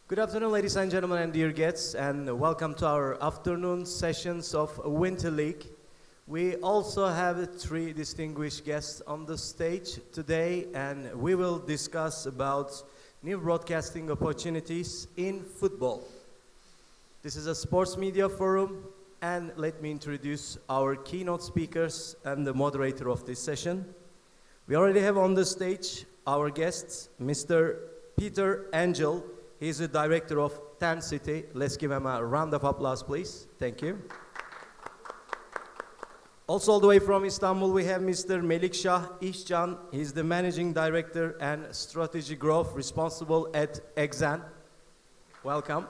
Good afternoon, ladies and gentlemen, and dear guests, and welcome to our afternoon sessions of YAYINCILIK. We also have three distinguished guests on the stage today, and we will discuss about new broadcasting opportunities in football. This is a sports media forum, and let me introduce our keynote speakers and the moderator of this session. We already have on the stage our guests, Mr. Peter Angel. He's the director of 10 City. Let's give him a round of applause, please. Thank you. Also all the way from Istanbul, we have Mr. Melikşah İŞCAN. He's the managing director and Strategy&Growth responsible at ExxenSpor. Welcome.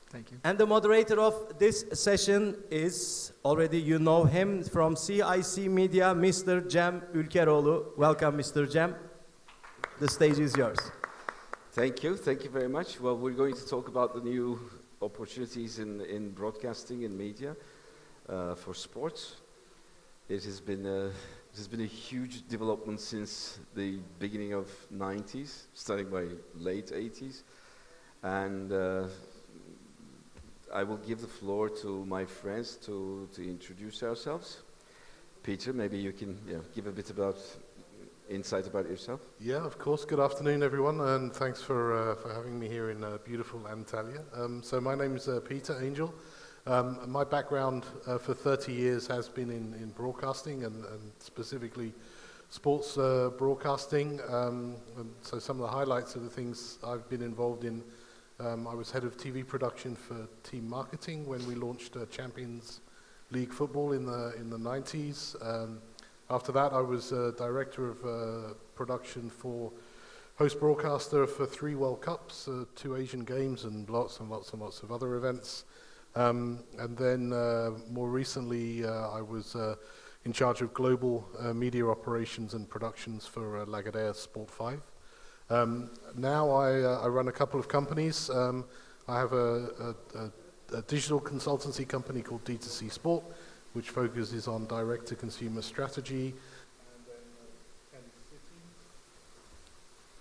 Thank you. And the moderator of this session is, already you know him from CIC Media, Mr. Cem ÜLKEROİLU. Welcome, Mr. Cem. The stage is yours. Thank you very much. Well, we're going to talk about the new opportunities in broadcasting and media for sports. It has been a huge development since the beginning of 90s, starting by late 80s. And I will give the floor to my friends to introduce ourselves. Peter, maybe you can give a bit about insight about yourself. Yeah, of course. Good afternoon, everyone, and thanks for having me here in beautiful Antalya. So my name is Peter Angel. My background for 30 years has been in broadcasting and specifically sports broadcasting. And so some of the highlights of the things I've been involved in, I was head of TV production for team marketing when we launched Champions League football in the 90s. After that, I was director of production for host broadcaster for 3 World Cups, 2 Asian Games, and lots of other events. And then more recently, I was in charge of global media operations and productions for Lagardère Sport 5. Now I run a couple of companies. I have a digital consultancy company called D2C Sport, which focuses on direct-to-consumer strategy, and then 10 City,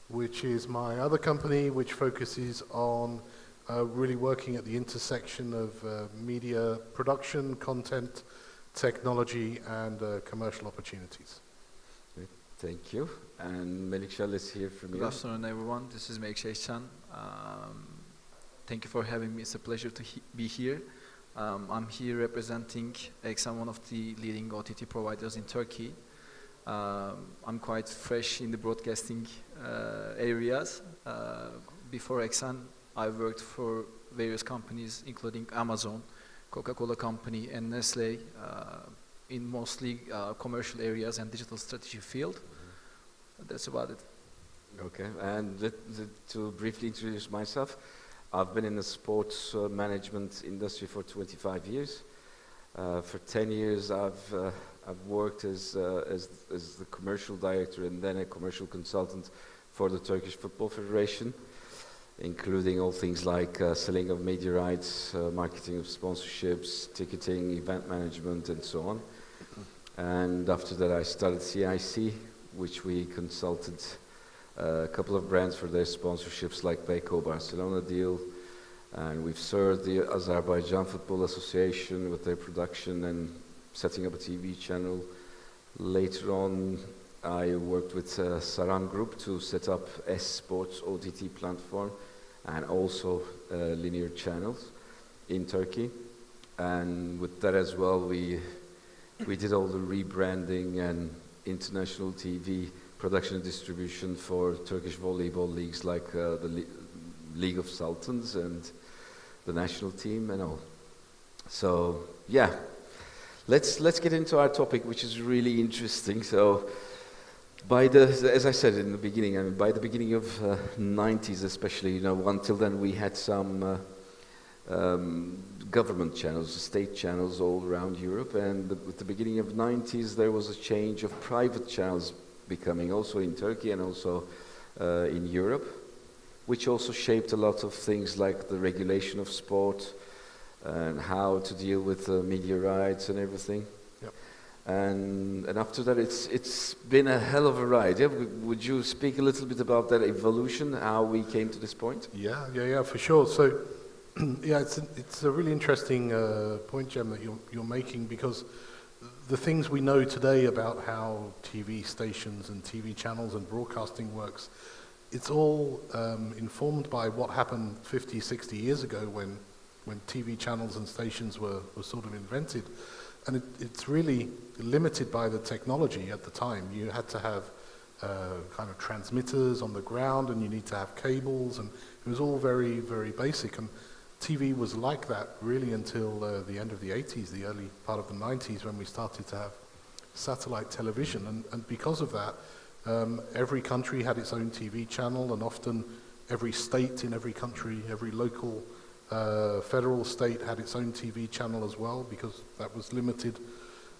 which is my other company, which focuses on really working at the intersection of media production, content, technology, and commercial opportunities. Thank you. And Melikşah, let's hear from you. Good afternoon, everyone. This is Melikşah. Thank you for having me. It's a pleasure to be here. I'm here representing ExxenSpor, one of the leading OTT providers in Turkey. I'm quite fresh in the broadcasting areas. Before ExxenSpor, I worked for various companies, including Amazon, Coca-Cola Company, and Nestle, in mostly commercial areas and digital strategy field. That's about it. Okay, and to briefly introduce myself, I've been in the sports management industry for 25 years. For 10 years, I've worked as the commercial director and then a commercial consultant for the Turkish Football Federation, including all things like selling of media rights, marketing of sponsorships, ticketing, event management, and so on. And after that, I started CIC, which we consulted a couple of brands for their sponsorships, like Beko Barcelona deal, and we've served the Azerbaijan Football Association with their production and setting up a TV channel. Later on, I worked with Saran Group to set up S-Sports OTT platform and also linear channels in Turkey. And with that as well, we did all the rebranding and international TV production and distribution for Turkish volleyball leagues like the League of Sultans and the national team and all. So yeah, let's get into our topic, which is really interesting. So as I said in the beginning, I mean, by the beginning of 90s especially, until then we had some government channels, state channels all around Europe, and with the beginning of 90s there was a change of private channels becoming also in Turkey and also in Europe, which also shaped a lot of things like the regulation of sport and how to deal with media rights and everything. Yep. And after that, it's been a hell of a ride. Yeah? Would you speak a little bit about that evolution, how we came to this point? Yeah, for sure. So, yeah, it's a really interesting point, Jem, that you're making, because the things we know today about how TV stations and TV channels and broadcasting works, it's all informed by what happened 50, 60 years ago when TV channels and stations were sort of invented. And it's really limited by the technology at the time. You had to have kind of transmitters on the ground, and you need to have cables, and it was all very, very basic. And TV was like that really until the end of the 80s, the early part of the 90s, when we started to have satellite television. And because of that, every country had its own TV channel, and often every state in every country, every local federal state had its own TV channel as well, because that was limited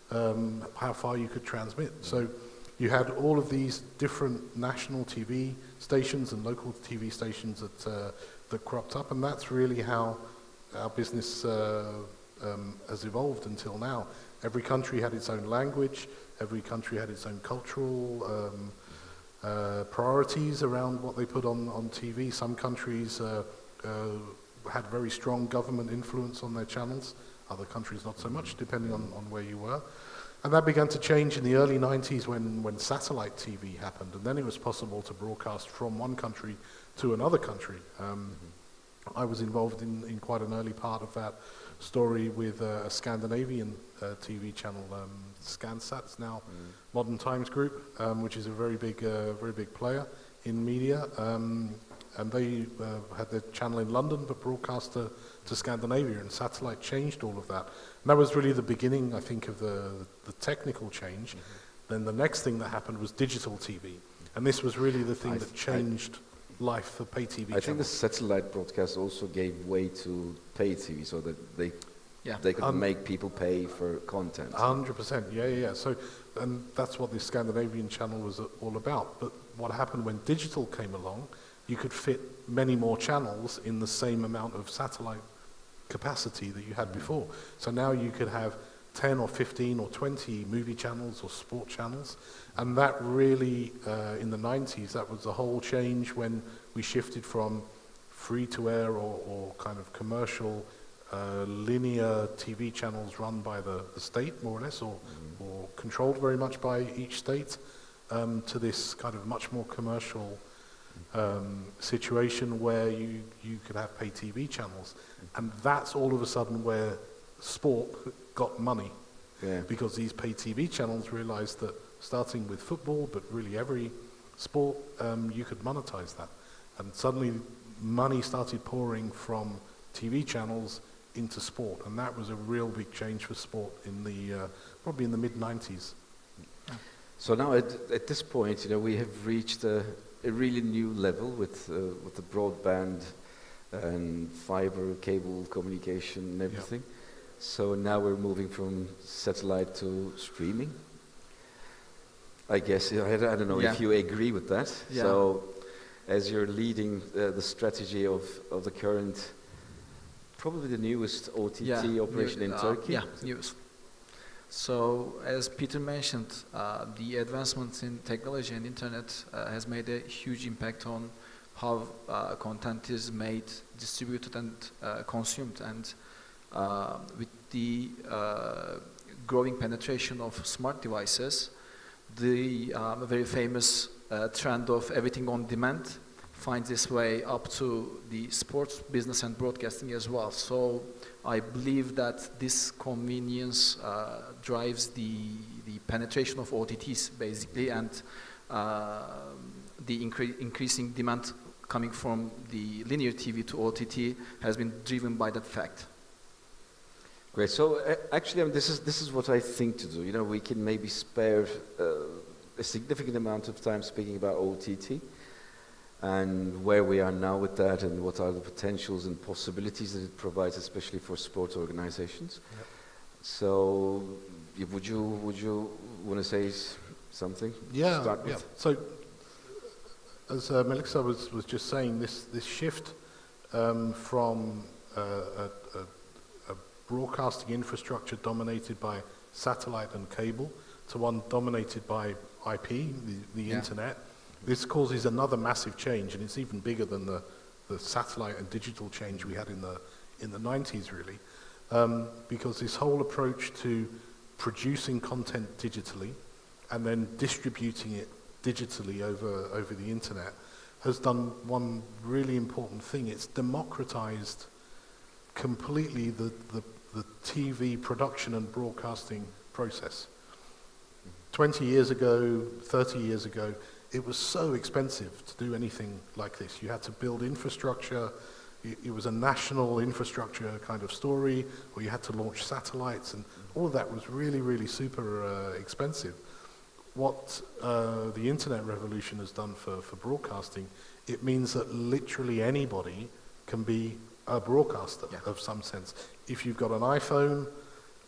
how far you could transmit. So you had all of these different national TV stations and local TV stations that cropped up, and that's really how our business has evolved until now. Every country had its own language, every country had its own cultural priorities around what they put on TV. Some countries had very strong government influence on their channels, other countries not so much, depending on where you were. And that began to change in the early 90s when satellite TV happened, and then it was possible to broadcast from one country to another country. I was involved in quite an early part of that story with a Scandinavian TV channel, ScanSat, it's now Modern Times Group, which is a very big player in media. And they had their channel in London, but broadcast to Scandinavia, and satellite changed all of that. And that was really the beginning, I think, of the technical change. Then the next thing that happened was digital TV. And this was really the thing that changed life for pay TV channels. I think the satellite broadcast also gave way to pay TV, so that they could make people pay for content. 100%, yeah. So, and that's what the Scandinavian channel was all about. But what happened when digital came along, you could fit many more channels in the same amount of satellite capacity that you had before. So now you could have 10 or 15 or 20 movie channels or sport channels. And that really, in the 90s, that was the whole change when we shifted from free-to-air or kind of commercial linear TV channels run by the state, more or less, or controlled very much by each state, to this kind of much more commercial situation where you could have pay TV channels. And that's all of a sudden where sport got money. Because these pay TV channels realized that starting with football, but really every sport, you could monetize that. And suddenly money started pouring from TV channels into sport. And that was a real big change for sport in the probably in the mid-90s. So now at this point, we have reached a really new level with the broadband and fiber cable communication and everything. So now we're moving from satellite to streaming. I guess, I don't know if you agree with that. So as you're leading the strategy of the current, probably the newest OTT operation in Turkey. Newest. So, as Peter mentioned, the advancements in technology and internet has made a huge impact on how content is made, distributed, and consumed. And with the growing penetration of smart devices, the very famous trend of everything on demand finds its way up to the sports business and broadcasting as well. So I believe that this convenience drives the penetration of OTTs basically, and the increasing demand coming from the linear TV to OTT has been driven by that fact. Great. So actually, this is what I think to do. We can maybe spare a significant amount of time speaking about OTT and where we are now with that, and what are the potentials and possibilities that it provides, especially for sports organizations. So, would you want to say something? Yeah. So, as Melikşah was just saying, this shift from a broadcasting infrastructure dominated by satellite and cable to one dominated by IP, the internet. This causes another massive change, and it's even bigger than the satellite and digital change we had in the 90s, really, because this whole approach to producing content digitally and then distributing it digitally over the internet has done one really important thing. It's democratized completely the TV production and broadcasting process. 20 years ago, 30 years ago, it was so expensive to do anything like this. You had to build infrastructure. It was a national infrastructure kind of story, or you had to launch satellites, and all of that was really, really super expensive. What the internet revolution has done for broadcasting, it means that literally anybody can be a broadcaster of some sense. If you've got an iPhone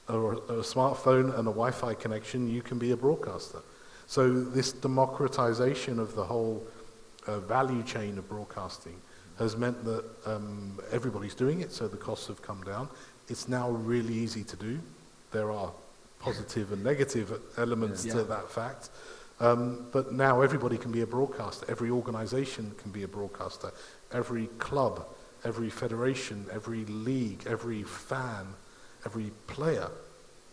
or a smartphone and a Wi-Fi connection, you can be a broadcaster. So this democratization of the whole value chain of broadcasting has meant that everybody's doing it, so the costs have come down. It's now really easy to do. There are positive and negative elements to that fact. But now everybody can be a broadcaster. Every organization can be a broadcaster. Every club, every federation, every league, every fan, every player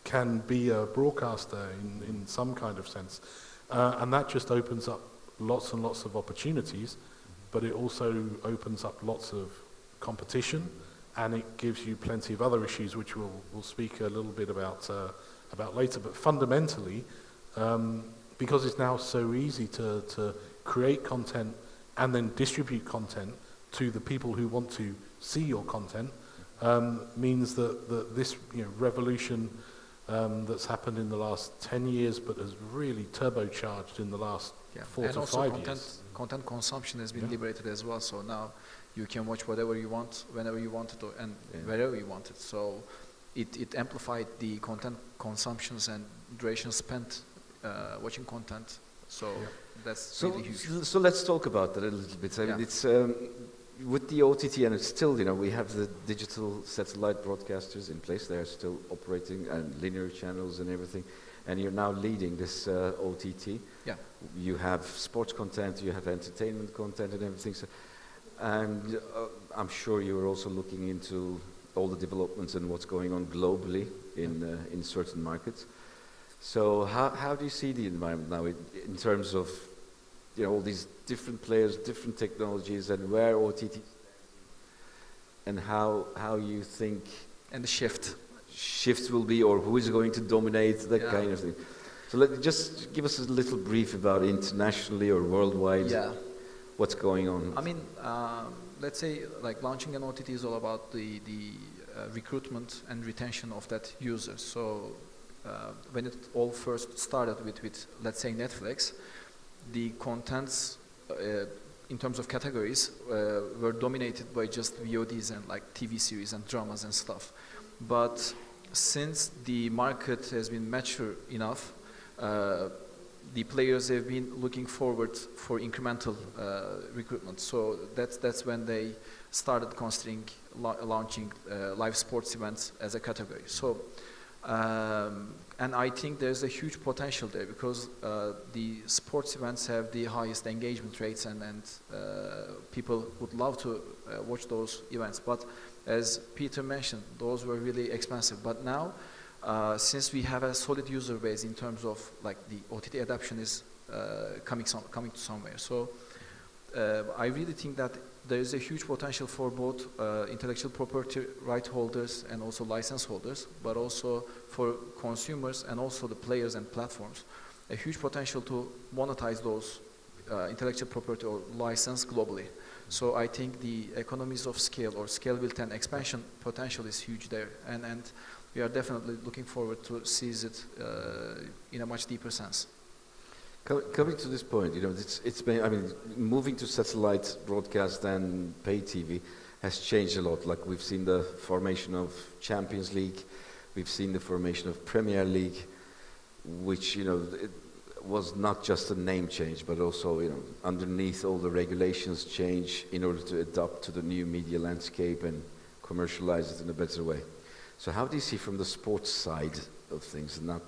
can be a broadcaster in some kind of sense. And that just opens up lots and lots of opportunities, but it also opens up lots of competition, and it gives you plenty of other issues which we'll speak a little bit about later. But fundamentally, because it's now so easy to create content and then distribute content to the people who want to see your content, means that this revolution that's happened in the last 10 years, but has really turbocharged in the last 4 to 5 years. Content consumption has been liberated as well, so now you can watch whatever you want, whenever you want it, and wherever you want it. So it amplified the content consumptions and duration spent watching content. So that's really huge. So let's talk about that a little bit. I mean, it's with the OTT, and it's still, we have the digital satellite broadcasters in place. They are still operating, and linear channels and everything. And you're now leading this OTT. Yeah. You have sports content, you have entertainment content and everything. So, and I'm sure you're also looking into all the developments and what's going on globally in certain markets. So how do you see the environment now in terms of all these different players, different technologies, and where OTT and how you think and the shift will be, or who is going to dominate, that kind of thing. So just give us a little brief about internationally or worldwide what's going on. I mean, let's say like launching an OTT is all about the recruitment and retention of that user. So when it all first started with let's say Netflix, the contents in terms of categories were dominated by just VODs and like TV series and dramas and stuff. But since the market has been mature enough, the players have been looking forward for incremental recruitment. So that's when they started considering launching live sports events as a category. So, and I think there's a huge potential there because the sports events have the highest engagement rates, and people would love to watch those events. But as Peter mentioned, those were really expensive. But now, since we have a solid user base in terms of like the OTT adoption is coming to somewhere. So I really think that there is a huge potential for both intellectual property right holders and also license holders, but also for consumers and also the players and platforms. A huge potential to monetize those intellectual property or license globally. So I think the economies of scale or scalability and expansion potential is huge there, and we are definitely looking forward to seize it in a much deeper sense. Coming to this point, it's been, I mean, moving to satellite broadcast and pay TV has changed a lot. Like we've seen the formation of Champions League, we've seen the formation of Premier League, which, it was not just a name change, but also, underneath all the regulations change in order to adapt to the new media landscape and commercialize it in a better way. So how do you see from the sports side of things, not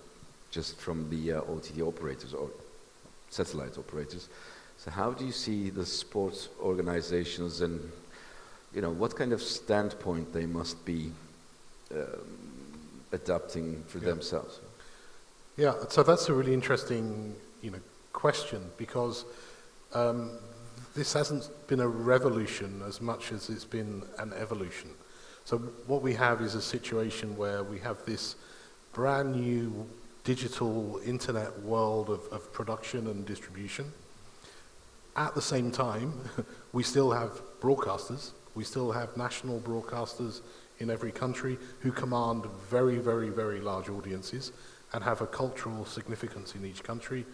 just from the OTT operators or satellite operators. So how do you see the sports organizations, and what kind of standpoint they must be adapting for themselves? Yeah, so that's a really interesting question, because this hasn't been a revolution as much as it's been an evolution. So what we have is a situation where we have this brand new digital internet world of production and distribution. At the same time, we still have broadcasters. We still have national broadcasters in every country who command very, very, very large audiences and have a cultural significance in each country.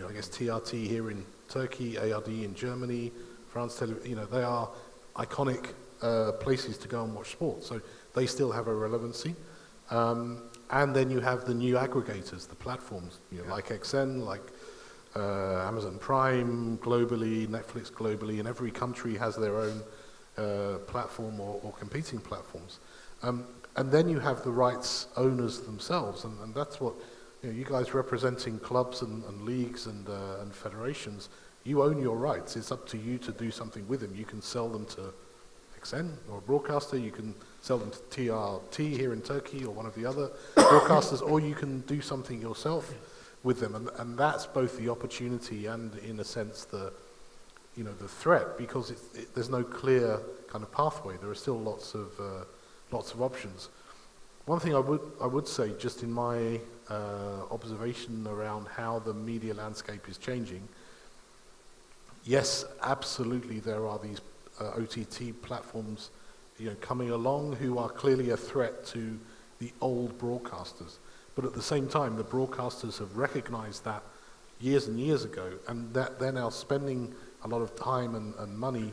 I guess TRT here in Turkey, ARD in Germany, France, they are iconic places to go and watch sport. So they still have a relevancy. And then you have the new aggregators, the platforms, like XN, like Amazon Prime globally, Netflix globally, and every country has their own platform or competing platforms. And then you have the rights owners themselves, and that's what you guys representing clubs and leagues and federations. You own your rights. It's up to you to do something with them. You can sell them to XN or a broadcaster. You can sell them to TRT here in Turkey or one of the other broadcasters, or you can do something yourself with them, and that's both the opportunity and, in a sense, the threat, because there's no clear kind of pathway. There are still lots of options. One thing I would say, just in my observation around how the media landscape is changing, yes, absolutely, there are these OTT platforms, coming along who are clearly a threat to the old broadcasters. But at the same time, the broadcasters have recognized that years and years ago, and that they're now spending a lot of time and money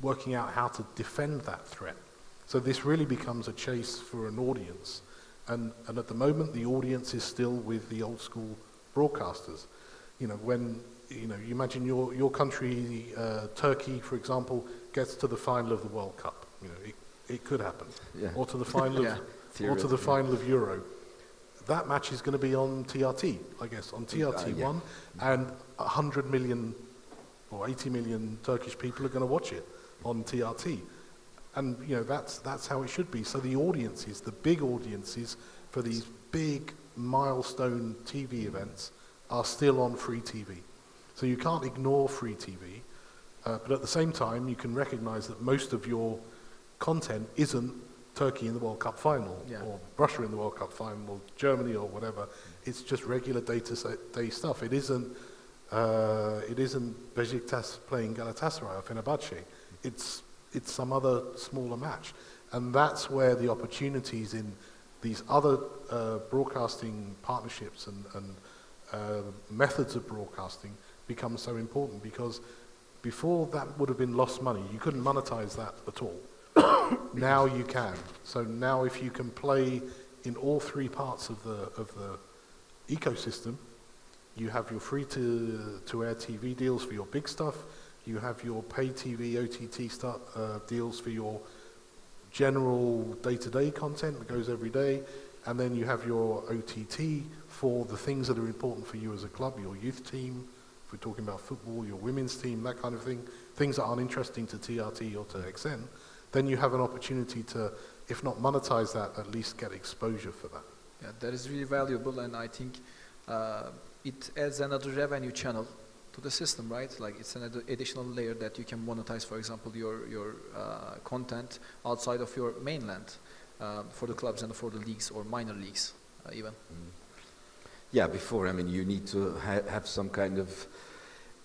working out how to defend that threat. So this really becomes a chase for an audience. And at the moment, the audience is still with the old school broadcasters. When you imagine your country, Turkey, for example, gets to the final of the World Cup. It could happen, or to the final of final of Euro. That match is going to be on TRT, I guess, on TRT1, and 100 million or 80 million Turkish people are going to watch it on TRT. And that's how it should be. So the audiences, the big audiences for these big milestone TV events are still on free TV. So you can't ignore free TV, but at the same time you can recognize that most of your content isn't Turkey in the World Cup final, or Russia in the World Cup final, or Germany or whatever. It's just regular day stuff. It isn't Beşiktaş playing Galatasaray or Fenerbahçe. It's some other smaller match. And that's where the opportunities in these other broadcasting partnerships and methods of broadcasting become so important, because before that would have been lost money. You couldn't monetize that at all. Now you can. So now if you can play in all three parts of the ecosystem, you have your free to air TV deals for your big stuff, you have your pay TV, OTT deals for your general day-to-day content that goes every day, and then you have your OTT for the things that are important for you as a club, your youth team, if we're talking about football, your women's team, that kind of thing, things that aren't interesting to TRT or to XN. Then you have an opportunity to, if not monetize that, at least get exposure for that. Yeah, that is really valuable, and I think it adds another revenue channel to the system, right? Like it's an additional layer that you can monetize, for example, your content outside of your mainland for the clubs and for the leagues or minor leagues even. Yeah, before, you need to have some kind of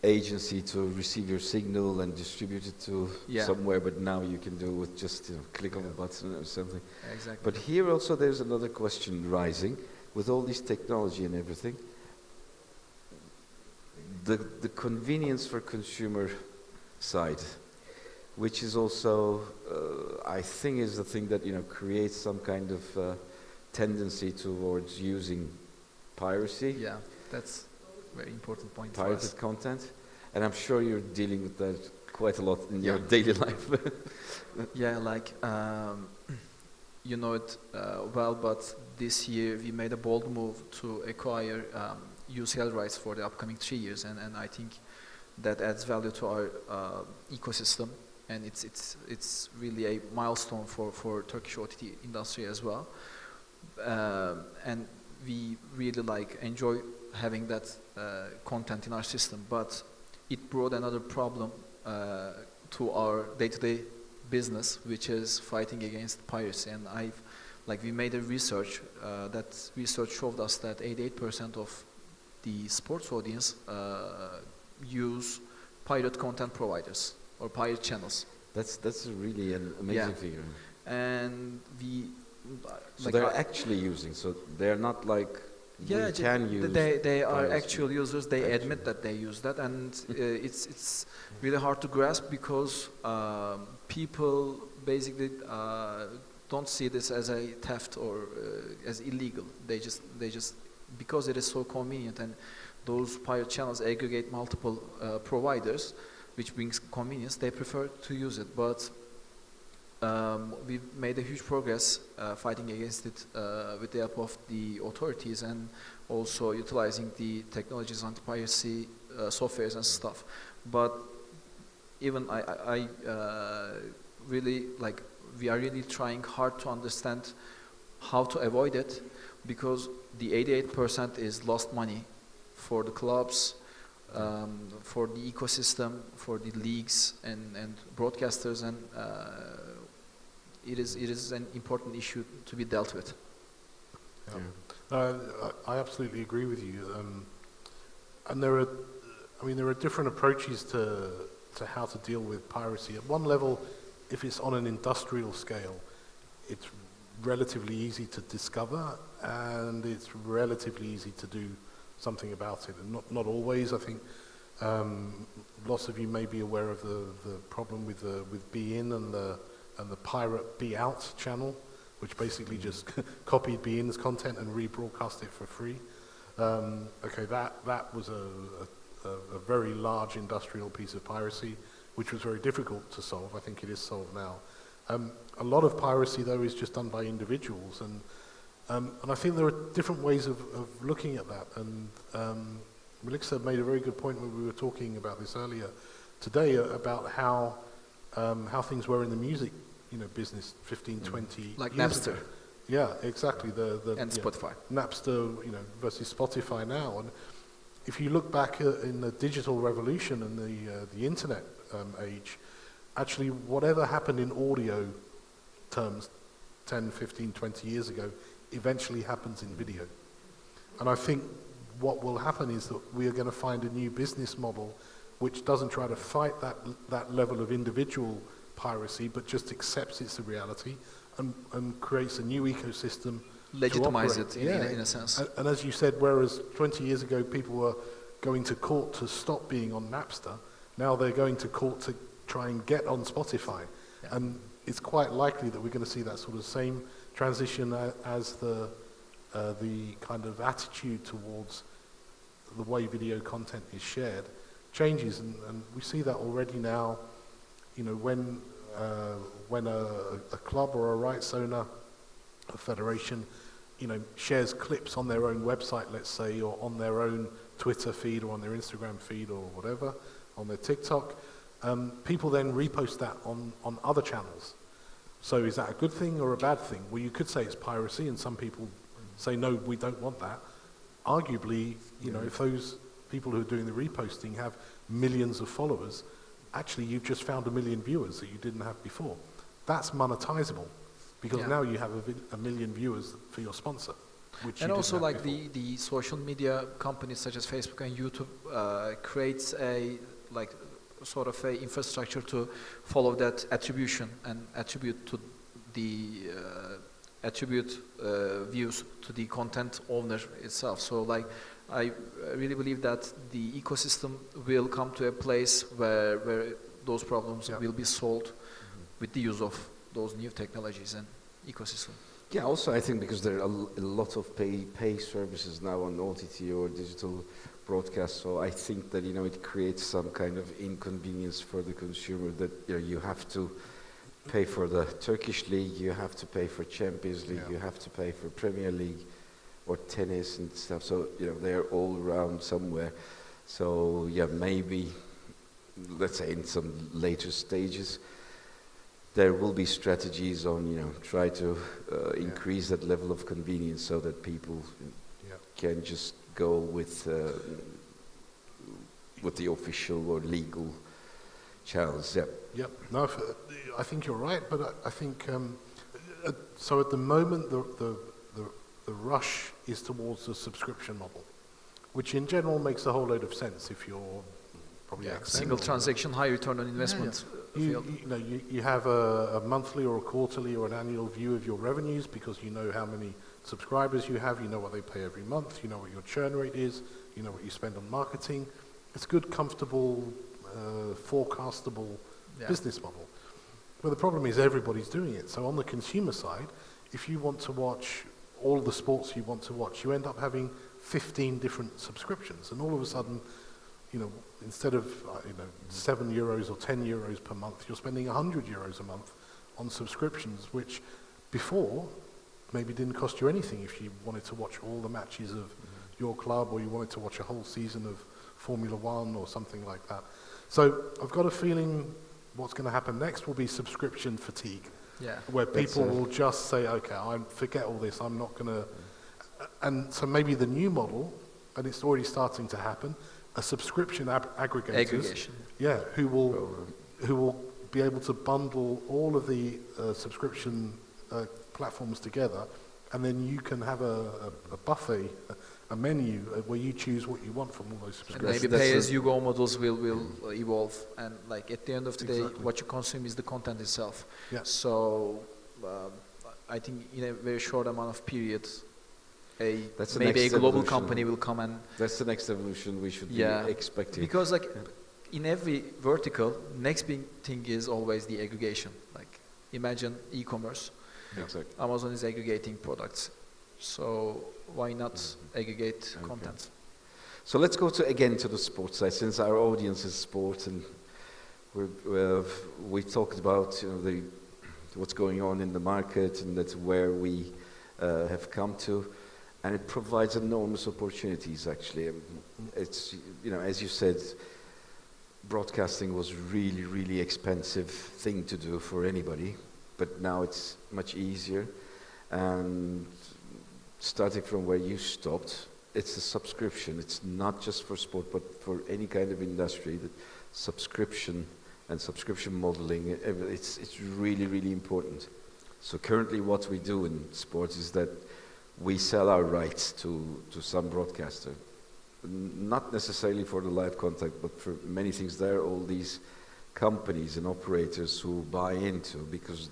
agency to receive your signal and distribute it to somewhere, but now you can do it with just click on a button or something. Exactly. But here also there's another question rising with all this technology and everything. The convenience for consumer side, which is also I think is the thing that creates some kind of tendency towards using piracy. Yeah, that's a very important point. Pirated content, and I'm sure you're dealing with that quite a lot in your daily life. Yeah, like you know it well, but this year we made a bold move to acquire UCL rights for the upcoming 3 years, and I think that adds value to our ecosystem, and it's really a milestone for Turkish OTT industry as well. And we really enjoy having that content in our system, but it brought another problem to our day-to-day business, which is fighting against piracy. And we made a research. That research showed us that 88% of the sports audience use pirate content providers or pirate channels. That's really an amazing figure. And so they're actually using. So they're not we can use. They are actual users. They admit that they use that, and it's really hard to grasp because people basically don't see this as a theft or as illegal. They just because it is so convenient, and those pirate channels aggregate multiple providers, which brings convenience. They prefer to use it, but we've made a huge progress fighting against it with the help of the authorities and also utilizing the technologies, anti-piracy softwares and stuff. But even I really we are really trying hard to understand how to avoid it, because the 88% is lost money for the clubs, for the ecosystem, for the leagues and broadcasters, and it is an important issue to be dealt with. Yeah. I absolutely agree with you. And there are different approaches to how to deal with piracy. At one level, if it's on an industrial scale, it's relatively easy to discover, and it's relatively easy to do something about it. And not always. I think lots of you may be aware of the problem with Be In and the pirate Be Out channel, which basically just copied Be In's content and rebroadcast it for free. Okay, that was a very large industrial piece of piracy, which was very difficult to solve. I think it is solved now. A lot of piracy, though, is just done by individuals, and I think there are different ways of looking at that. And Melikşah made a very good point when we were talking about this earlier today about how things were in the music, business 15, 20 years Napster. ago. Yeah, exactly. And Spotify. Napster, versus Spotify now. And if you look back in the digital revolution and the internet age, actually whatever happened in audio terms 10, 15, 20 years ago eventually happens in video. And I think what will happen is that we are going to find a new business model which doesn't try to fight that level of individual piracy, but just accepts it's a reality and creates a new ecosystem. Legitimize it in a sense. And as you said, whereas 20 years ago people were going to court to stop being on Napster, now they're going to court to try and get on Spotify. Yeah. And it's quite likely that we're going to see that sort of same transition as the kind of attitude towards the way video content is shared changes, and we see that already now. When a club or a rights owner, a federation, shares clips on their own website, let's say, or on their own Twitter feed or on their Instagram feed or whatever, on their TikTok, people then repost that on other channels. So is that a good thing or a bad thing? Well, you could say it's piracy, and some people say, no, we don't want that. Arguably, if those people who are doing the reposting have millions of followers, actually you've just found 1 million viewers that you didn't have before. That's monetizable, because now you have a million viewers for your sponsor. And also the social media companies such as Facebook and YouTube creates a sort of a infrastructure to follow that attribution and attribute to the views to the content owner itself. So I really believe that the ecosystem will come to a place where those problems will be solved with the use of those new technologies and ecosystem. Yeah, also I think because there are a lot of pay services now on OTT or digital broadcast, so I think that it creates some kind of inconvenience for the consumer that you have to pay for the Turkish league, you have to pay for Champions League, Yeah. you have to pay for Premier League or tennis and stuff. So, you know, they're all around somewhere. So, yeah, maybe, let's say in some later stages, there will be strategies on, you know, try to increase that level of convenience so that people can just go with the official or legal channels. Yeah. Yep. No, I think you're right, but I think so. At the moment, the rush is towards the subscription model, which in general makes a whole load of sense if you're probably Single transaction, high return on investment. You have a monthly or a quarterly or an annual view of your revenues because you know how many subscribers you have, you know what they pay every month, you know what your churn rate is, you know what you spend on marketing. It's good, comfortable, forecastable business model. But the problem is everybody's doing it. So on the consumer side, if you want to watch all the sports you want to watch, you end up having 15 different subscriptions, and all of a sudden, you know, instead of €7 or €10 per month, you're spending €100 a month on subscriptions, which before maybe didn't cost you anything if you wanted to watch all the matches of your club, or you wanted to watch a whole season of Formula One or something like that. So I've got a feeling what's going to happen next will be subscription fatigue, where people will just say, okay, I forget all this, I'm not going to. And so maybe the new model, and it's already starting to happen, a subscription aggregators, who will be able to bundle all of the subscription platforms together, and then you can have a buffet, a menu where you choose what you want from all those subscriptions. And maybe pay-as-you-go models will evolve, and like at the end of the day, what you consume is the content itself. Yeah. So I think in a very short amount of period, That's maybe a global company will come and... That's the next evolution we should be expecting. Because like in every vertical, next big thing is always the aggregation. Like imagine e-commerce. Exactly. Amazon is aggregating products. So why not aggregate content? So let's go again to the sports side, since our audience is sport, and we've talked about what's going on in the market, and that's where we have come to, and it provides enormous opportunities. Actually, it's as you said, broadcasting was really, really expensive thing to do for anybody, but now it's much easier. And starting from where you stopped, it's a subscription. It's not just for sport, but for any kind of industry. That subscription and subscription modeling, it's really, really important. So currently what we do in sports is that we sell our rights to some broadcaster. Not necessarily for the live content, but for many things. There are all these companies and operators who buy into, because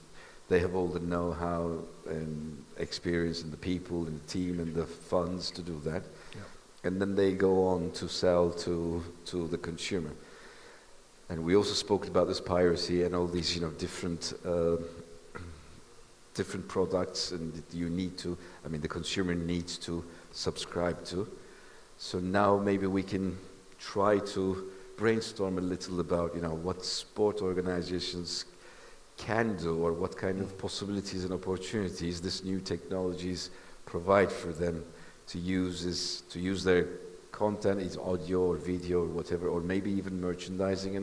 they have all the know-how and experience and the people and the team and the funds to do that. Yeah. And then they go on to sell to the consumer. And we also spoke about this piracy and all these different products, and that you need to, the consumer needs to subscribe to. So now maybe we can try to brainstorm a little about what sport organizations can do, or what kind of possibilities and opportunities this new technologies provide for them to use their content, it's audio or video or whatever, or maybe even merchandising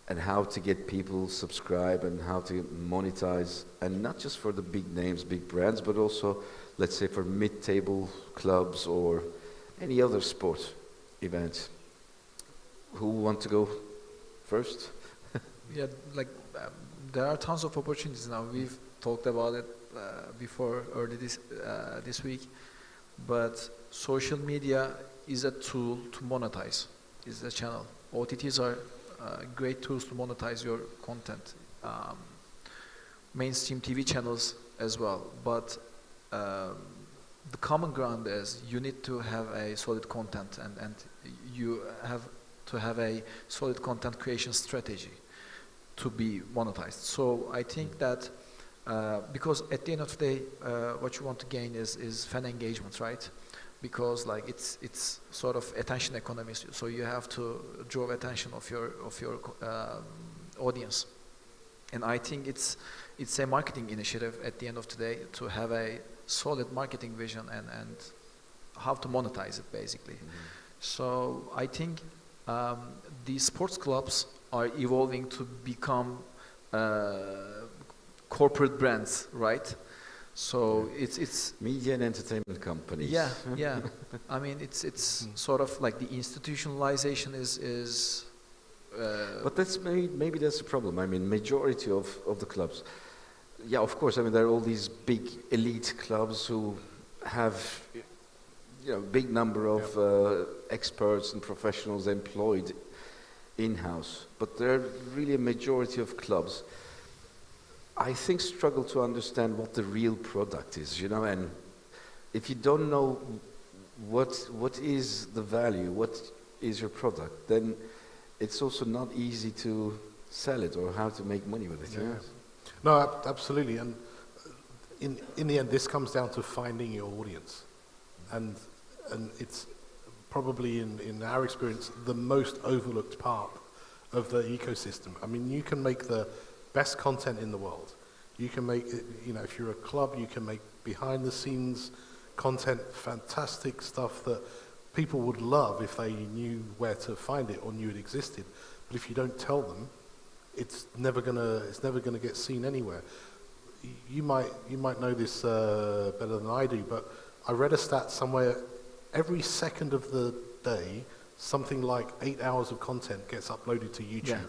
and how to get people subscribe and how to monetize, and not just for the big names, big brands, but also, let's say, for mid-table clubs or any other sport event. Who want to go first? Yeah, there are tons of opportunities now. We've talked about it before early this week, but social media is a tool to monetize. Is a channel. OTTs are great tools to monetize your content. Mainstream TV channels as well, but the common ground is you need to have a solid content, and you have to have a solid content creation strategy to be monetized. So I think that because at the end of the day, what you want to gain is fan engagement, right? Because it's sort of attention economy. So you have to draw attention of your audience, And I think it's a marketing initiative at the end of the day to have a solid marketing vision and how to monetize it basically. So I think these sports clubs are evolving to become corporate brands, right? So it's media and entertainment companies. Yeah. I mean, it's sort of like the institutionalization is. But that's maybe that's the problem. I mean, majority of the clubs. Yeah, of course. I mean, there are all these big elite clubs who have, big number of experts and professionals employed in-house. But there are really a majority of clubs, I think, struggle to understand what the real product is, and if you don't know what is the value, what is your product, then it's also not easy to sell it or how to make money with it. Yeah. No, absolutely. And in the end, this comes down to finding your audience. And it's probably, in our experience, the most overlooked part of the ecosystem. I mean, you can make the best content in the world. You can make, if you're a club, you can make behind-the-scenes content, fantastic stuff that people would love if they knew where to find it or knew it existed. But if you don't tell them, it's never gonna get seen anywhere. You might know this better than I do, but I read a stat somewhere. Every second of the day, something like 8 hours of content gets uploaded to YouTube.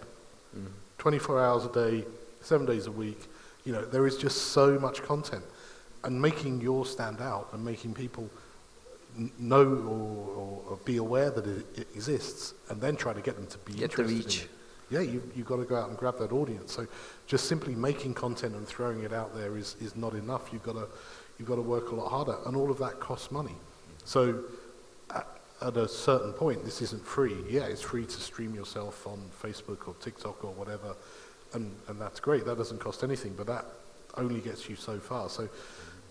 24 hours a day, 7 days a week. There is just so much content, and making yours stand out and making people know or be aware that it exists, and then try to get them to be interested the reach. in it. Yeah, you've got to go out and grab that audience. So just simply making content and throwing it out there is not enough. You've got to work a lot harder, and all of that costs money. So at a certain point, this isn't free. Yeah, it's free to stream yourself on Facebook or TikTok or whatever, and that's great. That doesn't cost anything, but that only gets you so far. So,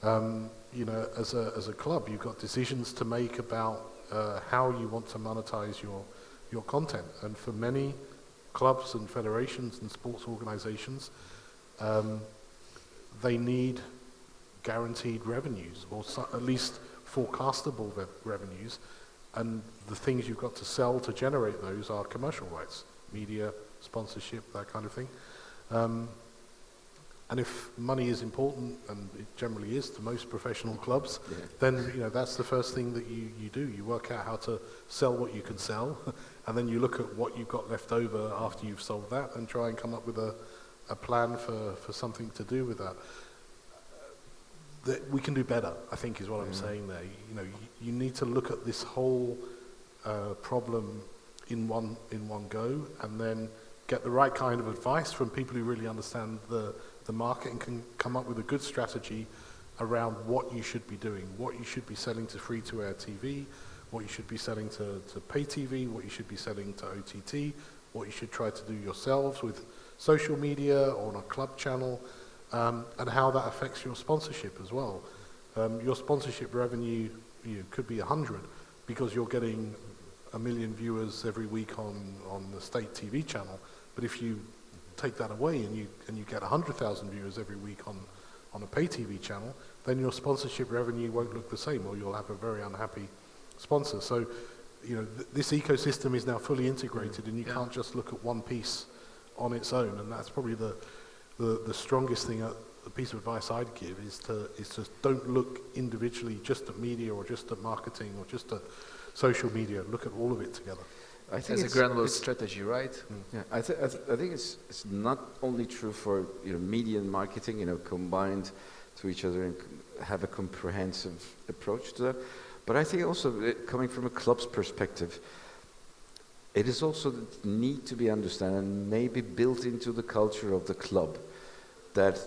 as a club, you've got decisions to make about how you want to monetize your content. And for many clubs and federations and sports organizations, they need guaranteed revenues, or at least forecastable revenues, and the things you've got to sell to generate those are commercial rights, media, sponsorship, that kind of thing. And if money is important, and it generally is to most professional clubs, then that's the first thing that you do. You work out how to sell what you can sell, and then you look at what you've got left over after you've sold that, and try and come up with a plan for something to do with that. That we can do better, I think, is what I'm saying there. You need to look at this whole problem in one go, and then get the right kind of advice from people who really understand the market and can come up with a good strategy around what you should be doing, what you should be selling to free-to-air TV, what you should be selling to pay TV, what you should be selling to OTT, what you should try to do yourselves with social media or on a club channel, and how that affects your sponsorship as well. Your sponsorship revenue could be 100 because you're getting 1 million viewers every week on the state TV channel, but if you take that away and you get 100,000 viewers every week on a pay TV channel, then your sponsorship revenue won't look the same, or you'll have a very unhappy sponsor. So, this ecosystem is now fully integrated, and you can't just look at one piece on its own. And that's probably the strongest thing, the piece of advice I'd give is to don't look individually just at media or just at marketing or just at social media. Look at all of it together. I think As a granular strategy, right? Yeah, I think it's not only true for media and marketing, combined to each other and have a comprehensive approach to that. But I think also coming from a club's perspective, it is also the need to be understood and maybe built into the culture of the club that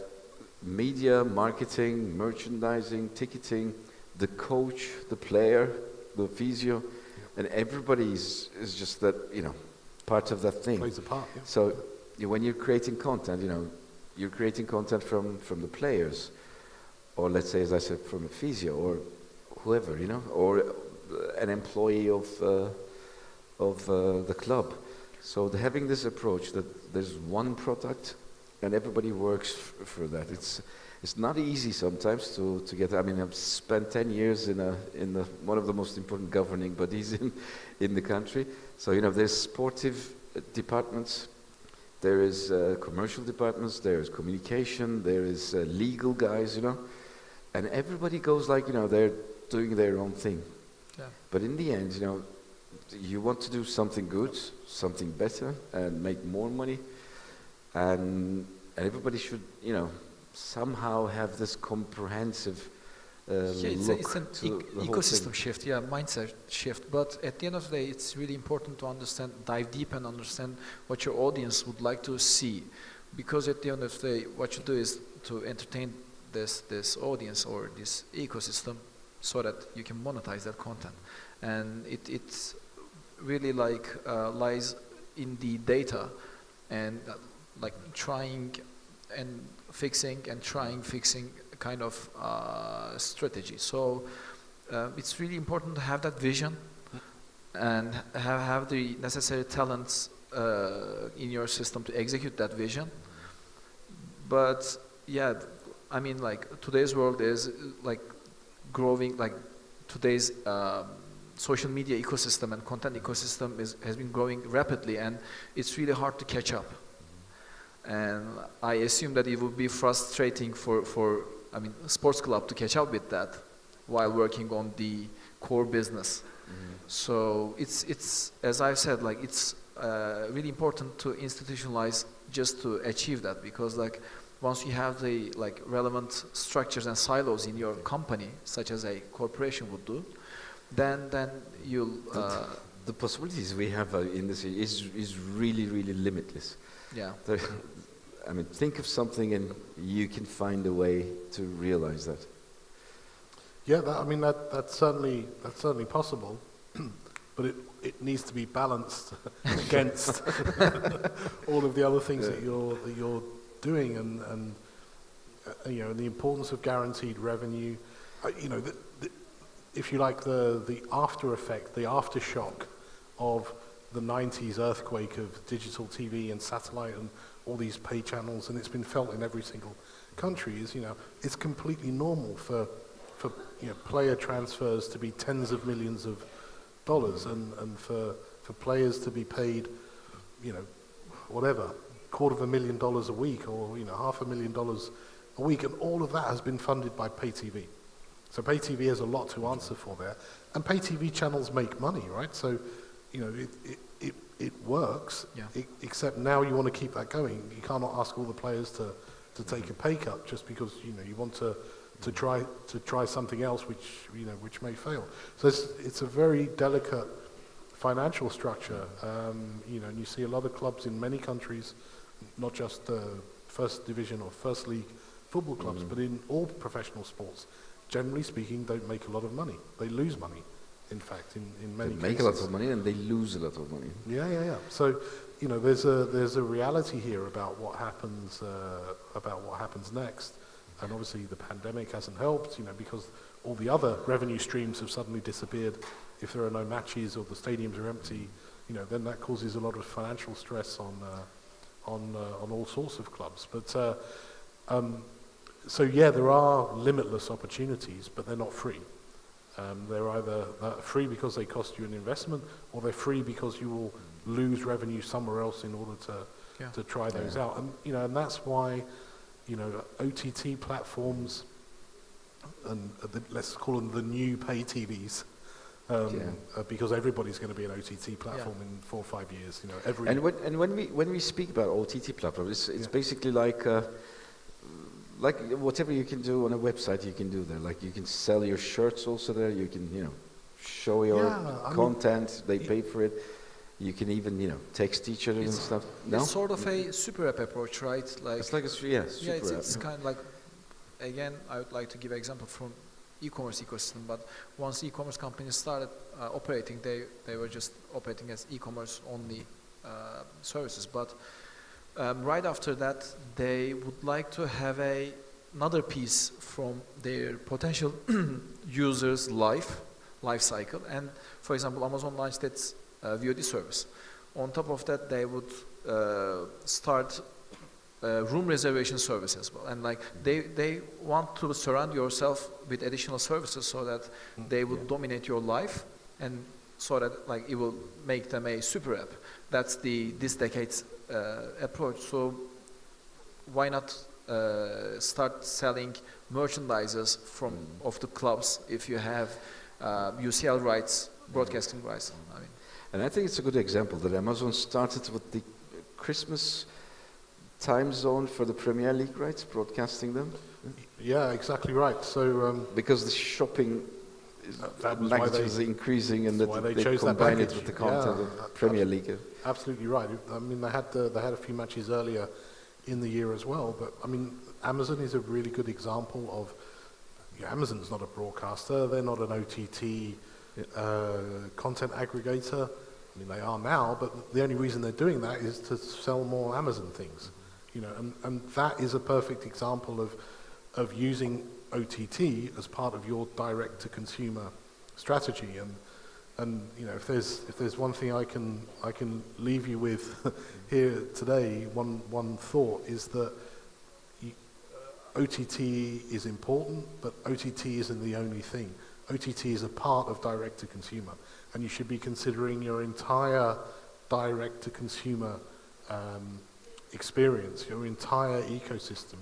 media, marketing, merchandising, ticketing, the coach, the player, the physio, and everybody is just that, part of that thing. Plays a part, yeah. So when you're creating content, you're creating content from the players, or let's say, as I said, from a physio or whoever, or an employee of the club. So having this approach that there's one product and everybody works for that. It's not easy sometimes to get. I mean, I've spent 10 years in one of the most important governing bodies in the country. So there's sportive departments, there is commercial departments, there is communication, there is legal guys, and everybody goes like they're doing their own thing. Yeah. But in the end, you want to do something good, something better, and make more money, and everybody should somehow have this comprehensive it's an to the whole ecosystem thing. shift, mindset shift. But at the end of the day, it's really important to understand, dive deep and understand what your audience would like to see. Because at the end of the day, what you do is to entertain this audience or this ecosystem so that you can monetize that content. And it's really lies in the data and trying and fixing kind of strategy. So it's really important to have that vision and have the necessary talents in your system to execute that vision. But yeah, I mean, today's world is growing. Today's social media ecosystem and content ecosystem has been growing rapidly, and it's really hard to catch up. And I assume that it would be frustrating for sports club to catch up with that while working on the core business. Mm-hmm. So it's as I've said, it's really important to institutionalize just to achieve that, because once you have the relevant structures and silos in your company, such as a corporation would do, then you'll the possibilities we have in this is really, really limitless. Yeah. I mean, think of something and you can find a way to realize that. Yeah, that's certainly possible, but it needs to be balanced against all of the other things that you're doing, and the importance of guaranteed revenue. If you like, the after effect, the aftershock of the 90s earthquake of digital TV and satellite and all these pay channels, and it's been felt in every single country, is it's completely normal for player transfers to be tens of millions of dollars, and for players to be paid whatever, $250,000 a week, or $500,000 a week, and all of that has been funded by pay TV. So pay TV has a lot to answer for there, and pay TV channels make money, right? So it works, except now you want to keep that going. You cannot ask all the players to take a pay cut just because you want to try something else which may fail. So it's a very delicate financial structure, and you see a lot of clubs in many countries, not just first division or first league football clubs, but in all professional sports, generally speaking, don't make a lot of money. They lose money. In fact, in many cases. They make a lot of money and they lose a lot of money. Yeah. So, there's a reality here about what happens next, and obviously the pandemic hasn't helped. Because all the other revenue streams have suddenly disappeared. If there are no matches or the stadiums are empty, then that causes a lot of financial stress on all sorts of clubs. But so yeah, there are limitless opportunities, but they're not free. They're either free because they cost you an investment, or they're free because you will lose revenue somewhere else in order to try those out. And and that's why OTT platforms, and let's call them the new pay TVs, because everybody's going to be an OTT platform in 4 or 5 years. And when we speak about OTT platforms, it's basically like whatever you can do on a website, you can do there. You can sell your shirts also there. You can, show your content. They pay for it. You can even, text each other and stuff. No? It's sort of a super app approach, right? It's like super app. It's kind of like, again, I would like to give an example from e-commerce ecosystem. But once e-commerce companies started operating, they were just operating as e-commerce only services. But right after that, they would like to have another piece from their potential users' life cycle. And for example, Amazon launched its VOD service. On top of that, they would start room reservation service as well, and like they want to surround yourself with additional services so that they will dominate your life, and so that like it will make them a super app. That's this decade's approach. So why not start selling merchandises of the clubs if you have UCL rights, broadcasting rights? I mean, and I think it's a good example that Amazon started with the Christmas time zone for the Premier League rights, broadcasting them. Yeah, exactly right. So because the shopping package is increasing, and that they they combine it with the content of Premier League. Absolutely right. I mean, they had a few matches earlier in the year as well, but I mean, Amazon is a really good example of. Amazon's not a broadcaster; they're not an OTT content aggregator. I mean, they are now, but the only reason they're doing that is to sell more Amazon things, you know, and that is a perfect example of using OTT as part of your direct-to-consumer strategy. And you know, if there's one thing I can leave you with here today, one thought is that OTT is important, but OTT isn't the only thing. OTT is a part of direct-to-consumer, and you should be considering your entire direct-to-consumer experience, your entire ecosystem,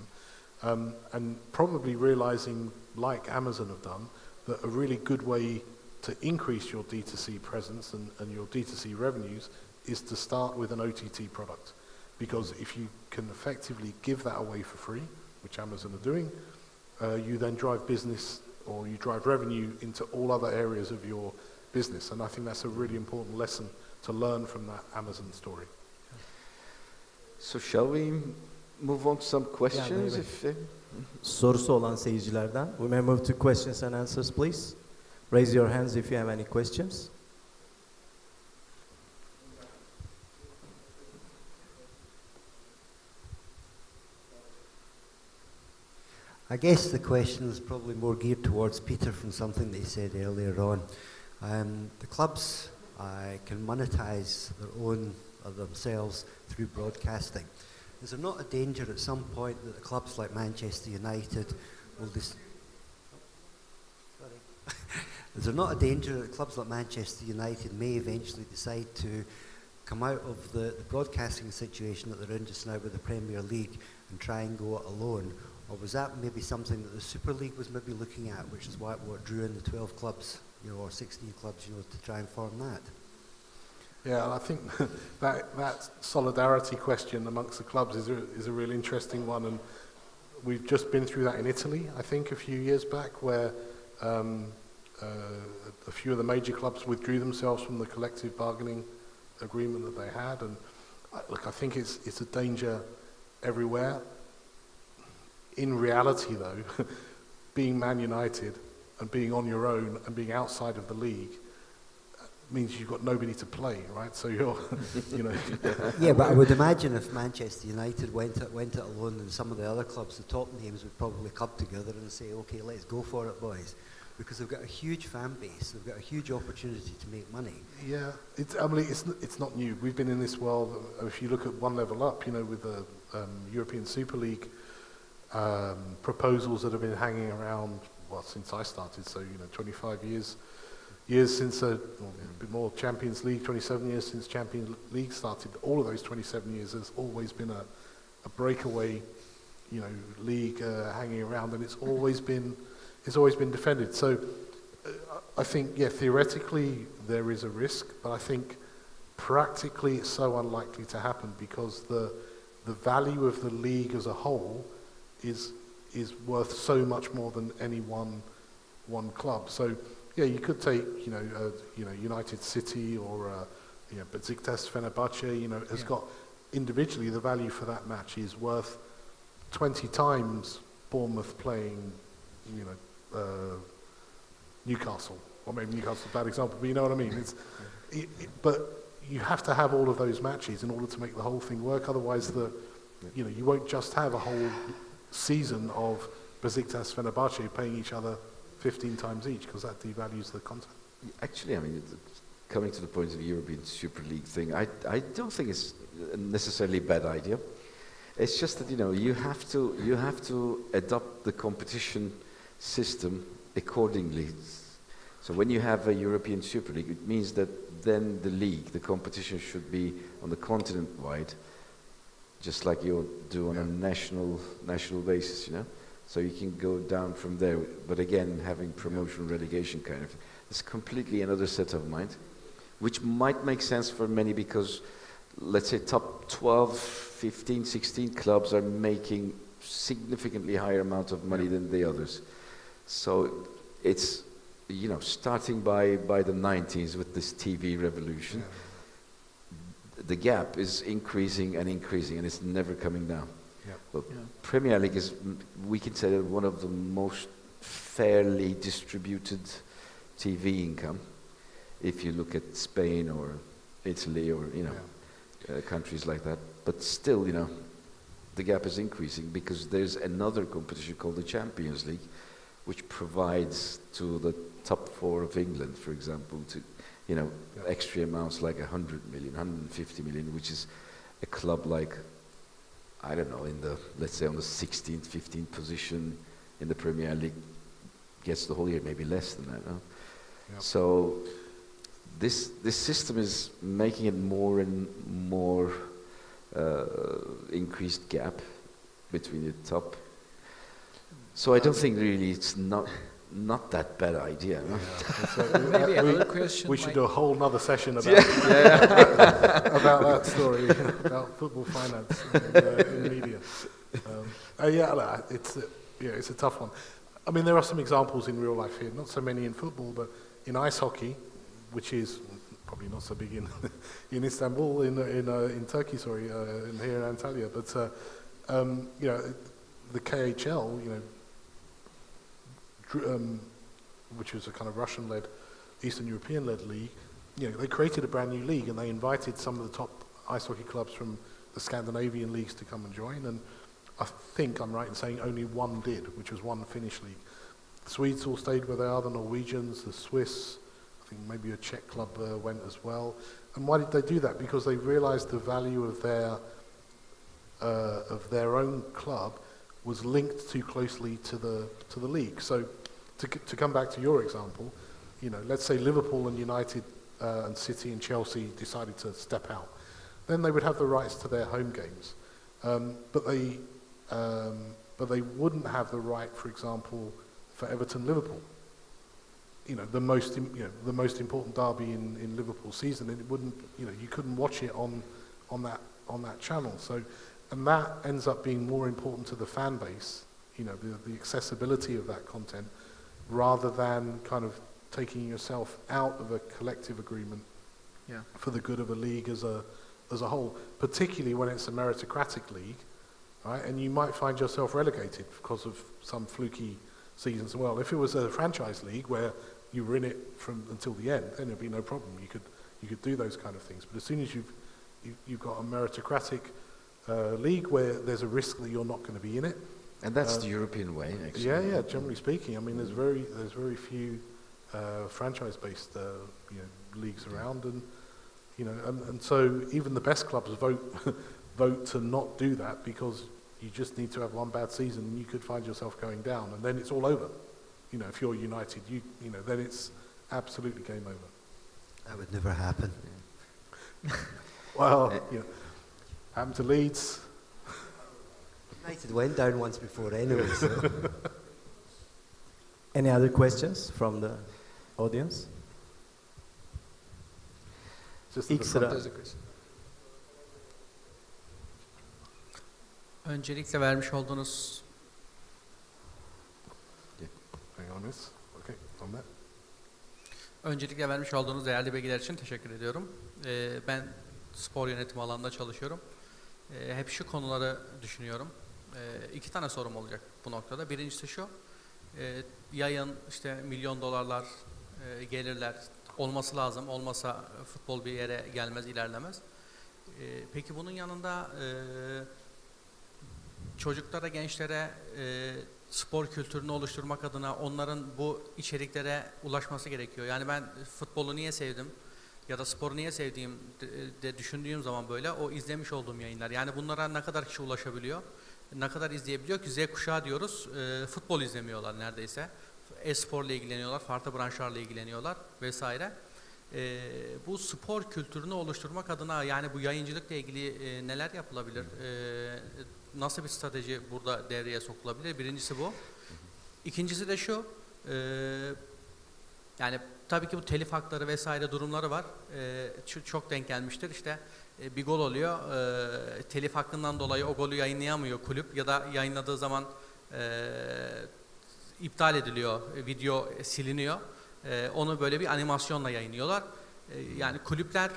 and probably realizing, like Amazon have done, that a really good way to increase your D2C presence and your D2C revenues is to start with an OTT product. Because if you can effectively give that away for free, which Amazon are doing, you then drive business, or you drive revenue into all other areas of your business. And I think that's a really important lesson to learn from that Amazon story. So shall we move on to some questions? Sorusu olan seyircilerden. We may move to questions and answers, please. Raise your hands if you have any questions. I guess the question is probably more geared towards Peter from something that he said earlier on. The clubs can monetize their own or themselves through broadcasting. Is there not a danger at some point that the clubs like Manchester United will is there not a danger that clubs like Manchester United may eventually decide to come out of the broadcasting situation that they're in just now with the Premier League and try and go it alone? Or was that maybe something that the Super League was maybe looking at, which is what drew in the 12 clubs, you know, or 16 clubs, you know, to try and form that? Yeah, I think that solidarity question amongst the clubs is a real interesting one, and we've just been through that in Italy, I think, a few years back, where a few of the major clubs withdrew themselves from the collective bargaining agreement that they had, and look, I think it's a danger everywhere. In reality, though, being Man United and being on your own and being outside of the league means you've got nobody to play, right? So you're, you know. Yeah, but I would imagine if Manchester United went it alone, and some of the other clubs, the top names, would probably club together and say, okay, let's go for it, boys. Because they've got a huge fan base, they've got a huge opportunity to make money. Yeah, it's not new. We've been in this world. If you look at one level up, you know, with the European Super League proposals that have been hanging around, well, since I started, so, you know, 25 years since, a bit more, Champions League, 27 years since Champions League started. All of those 27 years there's always been a breakaway, you know, league hanging around, and it's always been defended. So I think, yeah, theoretically there is a risk, but I think practically it's so unlikely to happen because the value of the league as a whole is worth so much more than any one club. So yeah, you could take, you know, United City or you know, Besiktas Fenerbahce, you know, has got individually the value for that match is worth 20 times Bournemouth playing, you know, Newcastle. Or maybe Newcastle's a bad example, but you know what I mean. But you have to have all of those matches in order to make the whole thing work. Otherwise, you know, you won't just have a whole season of Besiktas Fenerbahce paying each other 15 times each, because that devalues the content. Actually, I mean, coming to the point of the European Super League thing, I don't think it's necessarily a bad idea. It's just that you have to adopt the competition system accordingly. So when you have a European Super League, it means that then the competition should be on the continent wide, just like you do on a national basis, So you can go down from there, but again, having promotion relegation kind of, it's completely another set of mind, which might make sense for many because, let's say, top 12, 15, 16 clubs are making significantly higher amount of money than the others. So it's, starting by the 90s with this TV revolution, the gap is increasing and it's never coming down. But Premier League is, we can say, one of the most fairly distributed TV income. If you look at Spain or Italy or countries like that, but still, the gap is increasing because there's another competition called the Champions League, which provides to the top 4 of England, for example, to extra amounts like 100 million, 150 million, which is a club like, I don't know, let's say on the 16th, 15th position in the Premier League gets the whole year, maybe less than that. No? Yep. So this system is making it more and more increased gap between the top. So I don't think really it's not that bad idea. No? Maybe another question. We should do a whole nother session about about that story, about football finance in the media. It's a tough one. I mean, there are some examples in real life here, not so many in football, but in ice hockey, which is probably not so big in Istanbul, in Turkey, and here in Antalya. But the KHL, which was a kind of Russian-led, Eastern European-led league, they created a brand new league and they invited some of the top ice hockey clubs from the Scandinavian leagues to come and join. And I think I'm right in saying only one did, which was one Finnish league. The Swedes all stayed where they are, the Norwegians, the Swiss, I think maybe a Czech club went as well. And why did they do that? Because they realized the value of their own club was linked too closely to the league. So to come back to your example, let's say Liverpool and United and City and Chelsea decided to step out. Then they would have the rights to their home games. But they wouldn't have the right, for example, for Everton Liverpool. The most important derby in Liverpool season, and it wouldn't, you couldn't watch it on that channel. So, and that ends up being more important to the fan base, the accessibility of that content, rather than kind of taking yourself out of a collective agreement for the good of a league as a whole, particularly when it's a meritocratic league, right? And you might find yourself relegated because of some fluky seasons. Well, if it was a franchise league where you were in it until the end, then there'd be no problem. You could do those kind of things. But as soon as you've got a meritocratic league where there's a risk that you're not going to be in it, and that's the European way, actually. Yeah. Generally speaking, I mean, there's very few franchise-based leagues around, and and so even the best clubs vote to not do that because you just need to have one bad season and you could find yourself going down, and then it's all over. If you're United, then it's absolutely game over. That would never happen. Well, happened to Leeds. United went down once before anyway. So. Any other questions from the audience? Just Öncelikle vermiş olduğunuz Öncelikle vermiş olduğunuz değerli bilgiler için teşekkür ediyorum. Ben spor yönetimi alanında çalışıyorum. Hep şu konuları düşünüyorum. 2 tane sorum olacak bu noktada. Birincisi şu, yayın, milyon dolarlar, gelirler olması lazım. Olmasa futbol bir yere gelmez, ilerlemez. Peki bunun yanında çocuklara, gençlere spor kültürünü oluşturmak adına onların bu içeriklere ulaşması gerekiyor. Yani ben futbolu niye sevdim? ya da sporu niye sevdiğim de düşündüğüm zaman böyle o izlemiş olduğum yayınlar. Yani bunlara ne kadar kişi ulaşabiliyor, ne kadar izleyebiliyor ki Z kuşağı diyoruz, futbol izlemiyorlar neredeyse. E-sporla ilgileniyorlar, farklı branşlarla ilgileniyorlar vesaire. Bu spor kültürünü oluşturmak adına yani bu yayıncılıkla ilgili neler yapılabilir? Nasıl bir strateji burada devreye sokulabilir? Birincisi bu. İkincisi de şu, yani tabii ki bu telif hakları vesaire durumları var. Çok denk gelmiştir. İşte bir gol oluyor, telif hakkından dolayı o golü yayınlayamıyor kulüp ya da yayınladığı zaman iptal ediliyor, video siliniyor. Onu böyle bir animasyonla yayınlıyorlar. Yani kulüpler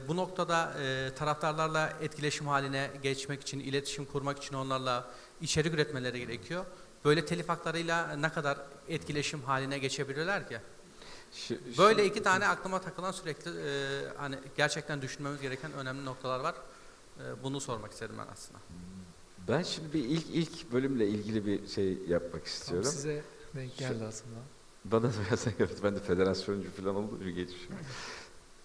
bu noktada taraftarlarla etkileşim haline geçmek için, iletişim kurmak için onlarla içerik üretmeleri gerekiyor. Böyle telif haklarıyla ne kadar etkileşim haline geçebilirler ki? Böyle iki tane aklıma takılan sürekli hani gerçekten düşünmemiz gereken önemli noktalar var. Bunu sormak istedim ben aslında. Ben şimdi bir ilk bölümle ilgili bir şey yapmak istiyorum. Tam size denk geldi aslında. Bana da biraz evet, ben de federasyoncu falan olduğum bir geçmişim.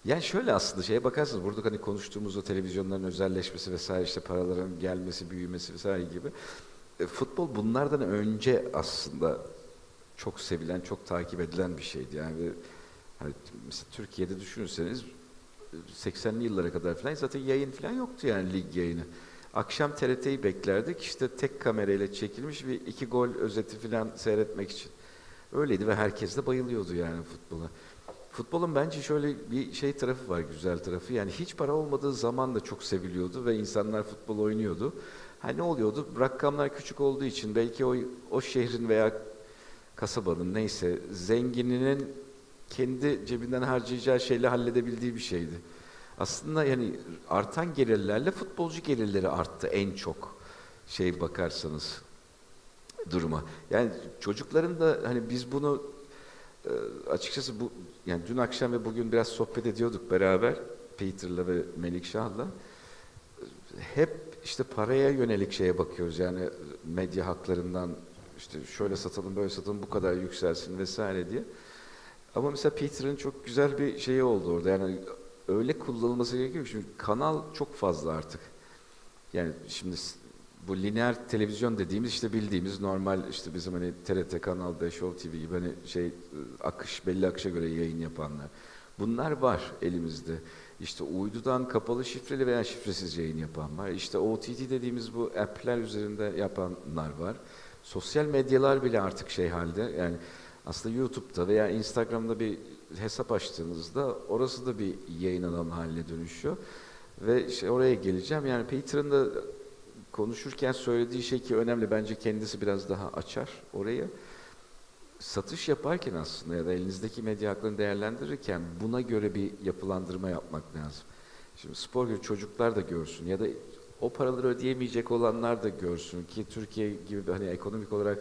Yani şöyle aslında şeye bakarsanız burada hani konuştuğumuz o televizyonların özelleşmesi vesaire işte paraların gelmesi, büyümesi vesaire gibi. Futbol bunlardan önce aslında çok sevilen, çok takip edilen bir şeydi. Yani hani mesela Türkiye'de düşünürseniz 80'li yıllara kadar falan zaten yayın falan yoktu yani lig yayını. Akşam TRT'yi beklerdik işte tek kamerayla çekilmiş bir 2 gol özeti falan seyretmek için. Öyleydi ve herkes de bayılıyordu yani futbola. Futbolun bence şöyle bir şey tarafı var, güzel tarafı. Yani hiç para olmadığı zaman da çok seviliyordu ve insanlar futbol oynuyordu. Hani ne oluyordu? Rakamlar küçük olduğu için belki o şehrin veya kasabanın neyse zengininin kendi cebinden harcayacağı şeyle halledebildiği bir şeydi. Aslında yani artan gelirlerle futbolcu gelirleri arttı en çok bakarsanız duruma. Yani çocukların da hani biz bunu açıkçası bu yani dün akşam ve bugün biraz sohbet ediyorduk beraber Peter'la ve Melikşah'la. Hep işte paraya yönelik şeye bakıyoruz yani medya haklarından işte şöyle satalım böyle satalım bu kadar yükselsin vesaire diye. Ama mesela Peter'ın çok güzel bir şeyi oldu orada yani öyle kullanılması gerekiyor ki şimdi kanal çok fazla artık. Yani şimdi bu lineer televizyon dediğimiz işte bildiğimiz normal işte bizim hani TRT, Kanal 5, Show TV gibi hani belli akışa göre yayın yapanlar. Bunlar var elimizde. İşte uydudan kapalı şifreli veya şifresiz yayın yapan var. İşte OTT dediğimiz bu app'ler üzerinde yapanlar var. Sosyal medyalar bile artık halde yani aslında YouTube'da veya Instagram'da bir hesap açtığınızda orası da bir yayın alanı haline dönüşüyor. Ve oraya geleceğim. Yani Peter'ın da konuşurken söylediği şey ki önemli bence kendisi biraz daha açar orayı. Satış yaparken aslında ya da elinizdeki medya haklarını değerlendirirken buna göre bir yapılandırma yapmak lazım. Şimdi spor gibi çocuklar da görsün ya da o paraları ödeyemeyecek olanlar da görsün ki Türkiye gibi hani ekonomik olarak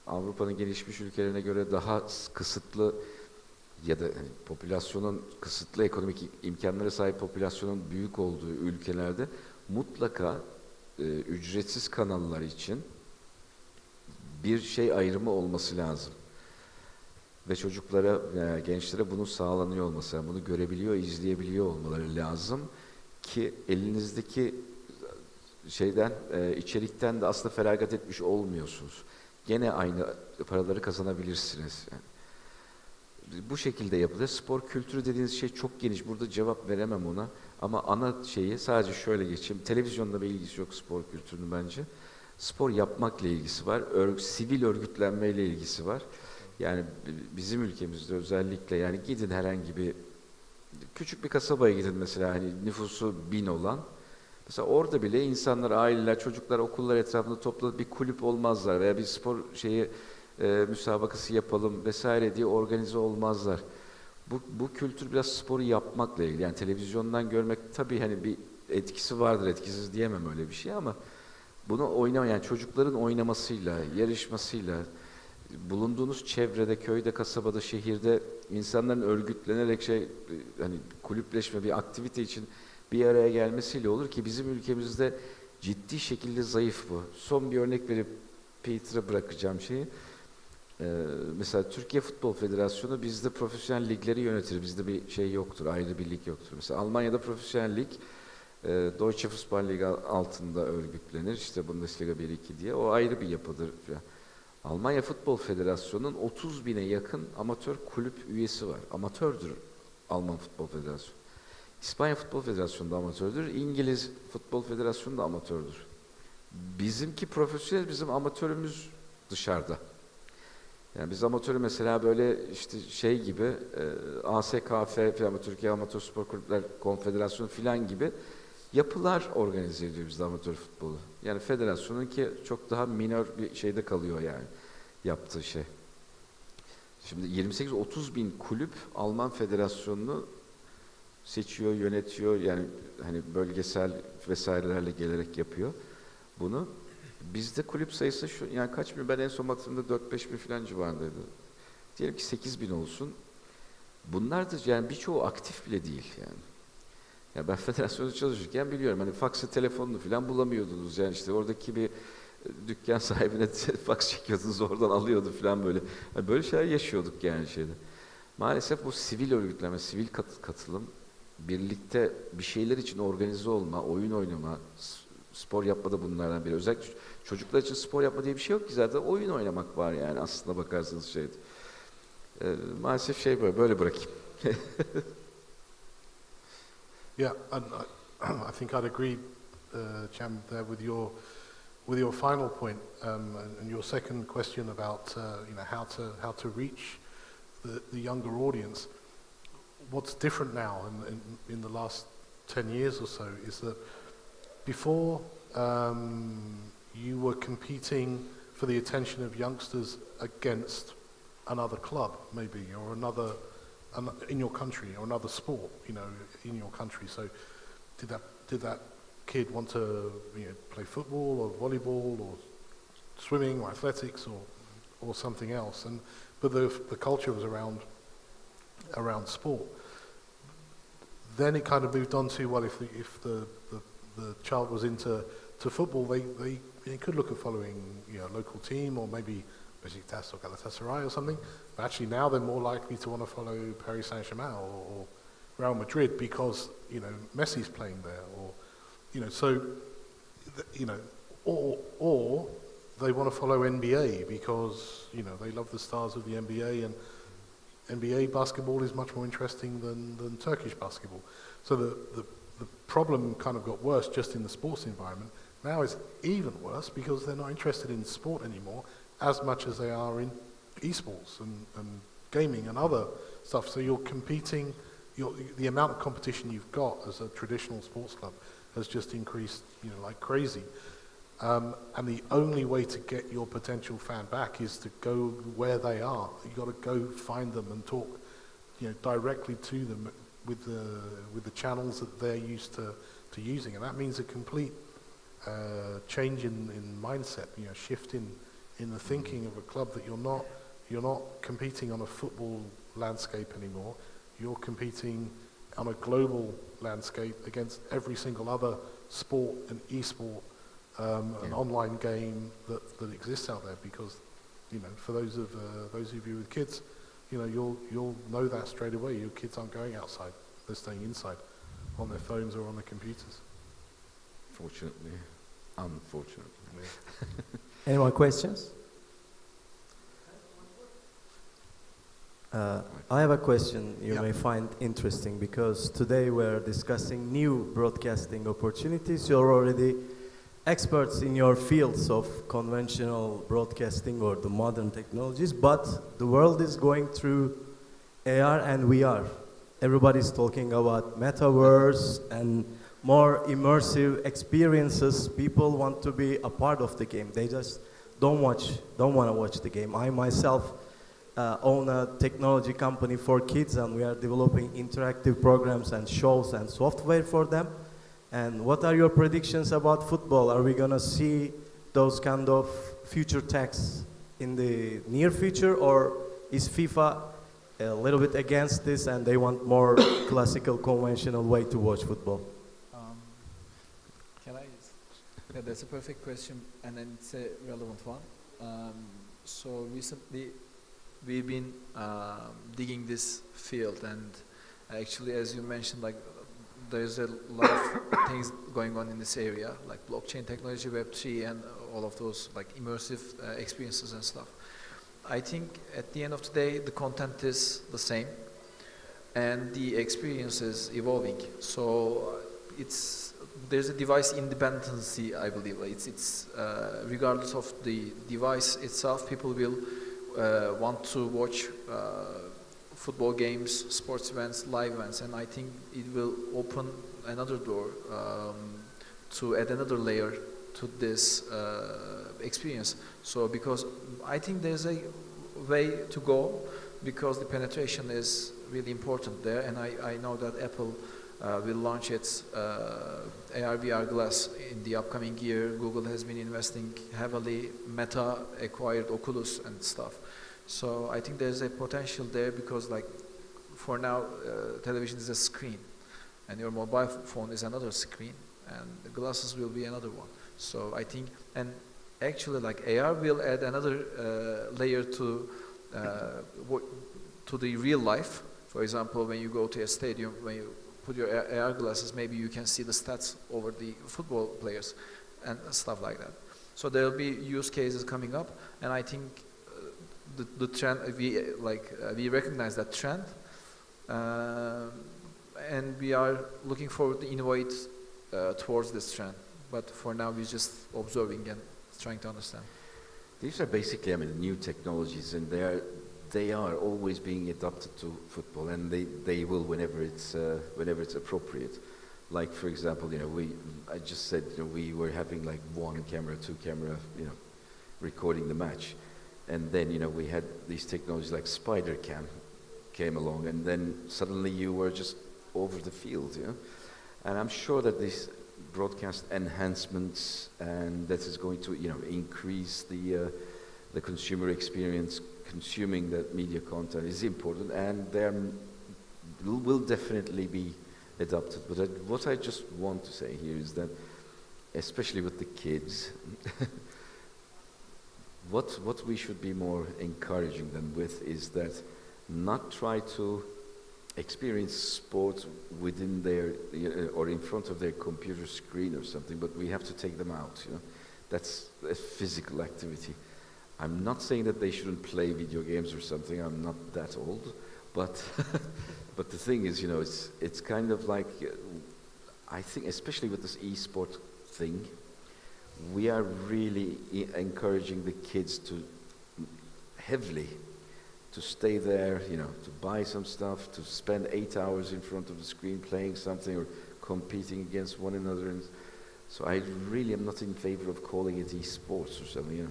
Avrupa'nın gelişmiş ülkelerine göre daha kısıtlı ya da hani popülasyonun kısıtlı ekonomik imkanlara sahip popülasyonun büyük olduğu ülkelerde mutlaka ücretsiz kanallar için bir ayrımı olması lazım. Ve çocuklara, gençlere bunun sağlanıyor olması, yani bunu görebiliyor, izleyebiliyor olmaları lazım ki elinizdeki içerikten de aslında feragat etmiş olmuyorsunuz. Gene aynı paraları kazanabilirsiniz. Yani. Bu şekilde yapılır. Spor kültürü dediğiniz şey çok geniş. Burada cevap veremem ona. Ama ana sadece şöyle geçeyim. Televizyonda bir ilgisi yok spor kültürünün bence. Spor yapmakla ilgisi var. Sivil örgütlenmeyle ilgisi var. Yani bizim ülkemizde özellikle yani gidin herhangi bir küçük bir kasabaya gidin mesela hani nüfusu 1000 olan. Mesela orada bile insanlar, aileler, çocuklar okullar etrafında toplanıp bir kulüp olmazlar veya bir spor müsabakası yapalım vesaire diye organize olmazlar. Bu kültür biraz sporu yapmakla ilgili. Yani televizyondan görmek tabii hani bir etkisi vardır, etkisiz diyemem öyle bir şey ama bunu yani çocukların oynamasıyla, yarışmasıyla, bulunduğunuz çevrede, köyde, kasabada, şehirde insanların örgütlenerek hani kulüpleşme, bir aktivite için bir araya gelmesiyle olur ki bizim ülkemizde ciddi şekilde zayıf bu. Son bir örnek verip Peter'a bırakacağım şeyi. Mesela Türkiye Futbol Federasyonu bizde profesyonel ligleri yönetir. Bizde bir şey yoktur, ayrı bir lig yoktur. Mesela Almanya'da profesyonel lig Deutsche Fußball-Liga altında örgütlenir. İşte Bundesliga 1-2 diye. O ayrı bir yapıdır falan. Almanya Futbol Federasyonu'nun 30 bine yakın amatör kulüp üyesi var. Amatördür Alman Futbol Federasyonu. İspanya Futbol Federasyonu da amatördür. İngiliz Futbol Federasyonu da amatördür. Bizimki profesyonel, bizim amatörümüz dışarıda. Yani biz amatörü mesela böyle işte şey gibi ASKF falan, Türkiye Amatör Spor Kulüpler Konfederasyonu falan gibi yapılar organize ediyor bizde amatör futbolu. Yani federasyonun ki çok daha minör bir şeyde kalıyor yani yaptığı şey. Şimdi 28-30 bin kulüp Alman federasyonunu seçiyor, yönetiyor. Yani hani bölgesel vesairelerle gelerek yapıyor bunu. Bizde kulüp sayısı şu, yani kaç bin, ben en son baktığımda 4-5 bin falan civarındaydı. Diyelim ki 8 bin olsun. Bunlar da yani birçoğu aktif bile değil yani. Ya ben federasyonda çalışırken biliyorum hani faksı, telefonunu falan bulamıyordunuz yani işte oradaki bir dükkan sahibine faks çekiyordunuz, oradan alıyordu falan böyle. Yani böyle şeyler yaşıyorduk yani şeyde. Maalesef bu sivil örgütleme, sivil katılım, birlikte bir şeyler için organize olma, oyun oynama, spor yapma da bunlardan biri. Özellikle çocuklar için spor yapma diye bir şey yok ki, zaten oyun oynamak var yani aslında bakarsanız şeyde. Maalesef şey böyle bırakayım. Yeah, and I think I'd agree, Cem, there with your final point and your second question about how to reach the younger audience. What's different now in the last 10 years or so is that before you were competing for the attention of youngsters against another club, maybe, or another in your country, or another sport, in your country. So, did that kid want to play football or volleyball or swimming or athletics or something else? But the culture was around sport. Then it kind of moved on to, well, if the child was into football, they could look at following a local team or maybe Beşiktaş or Galatasaray or something. But actually now they're more likely to want to follow Paris Saint-Germain or Real Madrid because Messi's playing there, or or they want to follow NBA because they love the stars of the NBA, and NBA basketball is much more interesting than Turkish basketball. So the problem kind of got worse just in the sports environment. Now it's even worse because they're not interested in sport anymore as much as they are in esports and gaming and other stuff. So you're competing, the amount of competition you've got as a traditional sports club has just increased like crazy. And the only way to get your potential fan back is to go where they are. You've got to go find them and talk directly to them with the channels that they're used to using. And that means a complete change in mindset, shift in the thinking of a club, that you're not competing on a football landscape anymore. You're competing on a global landscape against every single other sport and e-sport, an online game that exists out there. Because for those of you with kids, you'll know that straight away. Your kids aren't going outside; they're staying inside, on their phones or on their computers. Fortunately, unfortunately. Any more questions? I have a question you may find interesting, because today we're discussing new broadcasting opportunities. You're already experts in your fields of conventional broadcasting or the modern technologies, but the world is going through AR and VR. Everybody's talking about metaverse and more immersive experiences. People want to be a part of the game. They just don't want to watch the game. I myself own a technology company for kids, and we are developing interactive programs and shows and software for them. And what are your predictions about football? Are we going to see those kind of future techs in the near future, or is FIFA a little bit against this and they want more classical, conventional way to watch football? That's a perfect question, and then it's a relevant one. So recently we've been digging this field, and actually, as you mentioned, like there's a lot of things going on in this area, like blockchain technology, Web3, and all of those like immersive experiences and stuff. I think at the end of the day, the content is the same, and the experience is evolving. So there's a device independency, I believe. It's regardless of the device itself, people will want to watch football games, sports events, live events, and I think it will open another door to add another layer to this experience. So because I think there's a way to go, because the penetration is really important there, and I know that Apple will launch its AR/VR glass in the upcoming year. Google has been investing heavily. Meta acquired Oculus and stuff. So I think there's a potential there, because like for now television is a screen and your mobile phone is another screen, and the glasses will be another one. So I think, and actually like AR will add another layer to the real life. For example, when you go to a stadium, when you put your AR glasses, maybe you can see the stats over the football players and stuff like that. So there will be use cases coming up, and I think the trend, we recognize that trend, and we are looking forward to innovate towards this trend. But for now, we're just observing and trying to understand. These are basically, I mean, new technologies, and they are always being adapted to football, and they will whenever it's appropriate. Like for example, I just said, we were having like 1 camera, 2 camera, recording the match, and then we had these technologies like Spider Cam came along, and then suddenly you were just over the field, And I'm sure that these broadcast enhancements, and that is going to increase the consumer experience consuming that media content is important, and there will definitely be adopted. But what I just want to say here is that, especially with the kids, what we should be more encouraging them with is that not try to experience sports within their or in front of their computer screen or something, but we have to take them out. That's a physical activity. I'm not saying that they shouldn't play video games or something. I'm not that old, but but the thing is, it's kind of like I think, especially with this e-sport thing, we are really encouraging the kids to heavily to stay there, to buy some stuff, to spend 8 hours in front of the screen playing something or competing against one another. And so I really am not in favor of calling it e-sports or something.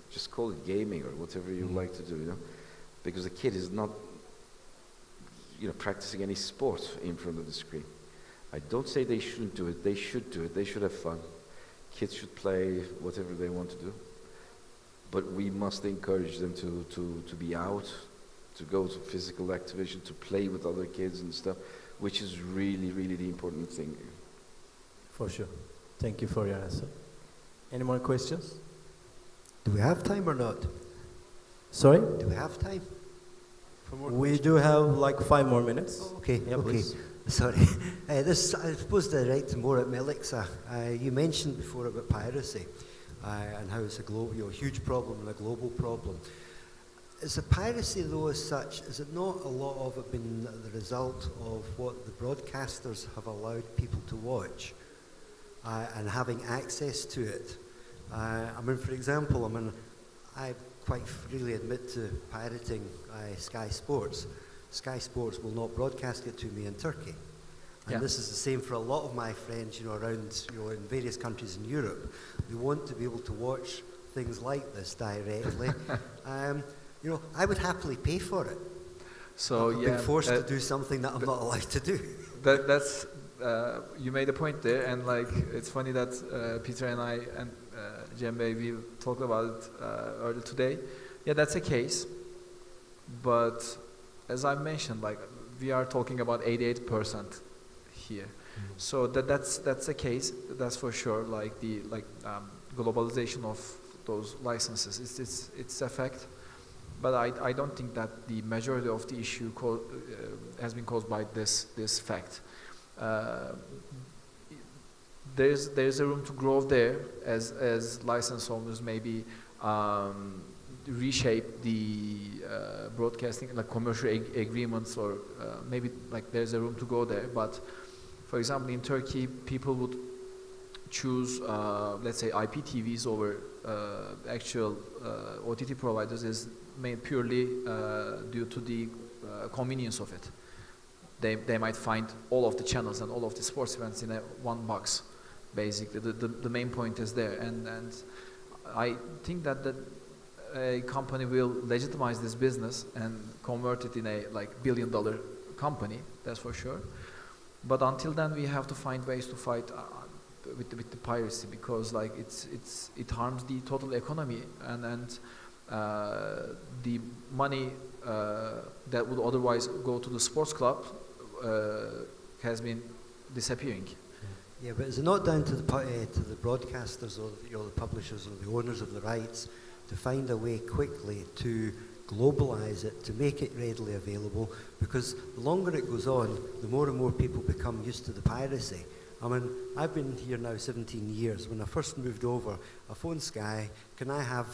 Just call it gaming or whatever you like to do, because the kid is not, practicing any sport in front of the screen. I don't say they shouldn't do it. They should do it. They should have fun. Kids should play whatever they want to do. But we must encourage them to be out, to go to physical activation, to play with other kids and stuff, which is really, really the important thing. For sure. Thank you for your answer. Any more questions? Do we have time or not? Sorry? Do we have time for more We questions? do have like 5 more minutes. Oh, okay, Yeah, okay. please. Sorry. This, I suppose, directed more at Melikşah. You mentioned before about piracy and how it's a huge problem and a global problem. Is the piracy, though, as such, is it not a lot of it been the result of what the broadcasters have allowed people to watch and having access to it? For example, I quite freely admit to pirating Sky Sports. Sky Sports will not broadcast it to me in Turkey. And this is the same for a lot of my friends, around, in various countries in Europe. They want to be able to watch things like this directly. I would happily pay for it. So I've been forced to do something that I'm not allowed to do. That's you made a point there, and it's funny that Peter and I and Cem Bey, we talked about it earlier today. Yeah, that's a case, but as I mentioned, we are talking about 88% here. So that's a case, that's for sure. Globalization of those licenses. It's a fact, but I don't think that the majority of the issue has been caused by this fact. There's a room to grow there as license owners maybe reshape the broadcasting, like commercial agreements, or maybe like there's a room to go there. But for example, in Turkey, people would choose, let's say, IPTVs over actual OTT providers is made purely due to the convenience of it. They might find all of the channels and all of the sports events in one box. Basically, the main point is there, and I think that a company will legitimize this business and convert it in a like billion-dollar company. That's for sure. But until then, we have to find ways to fight with the piracy, because like it harms the total economy, and the money that would otherwise go to the sports club has been disappearing. Yeah, but is it not down to the broadcasters or the publishers or the owners of the rights to find a way quickly to globalize it, to make it readily available? Because the longer it goes on, the more and more people become used to the piracy. I mean, I've been here now 17 years. When I first moved over, I phoned Sky, can I have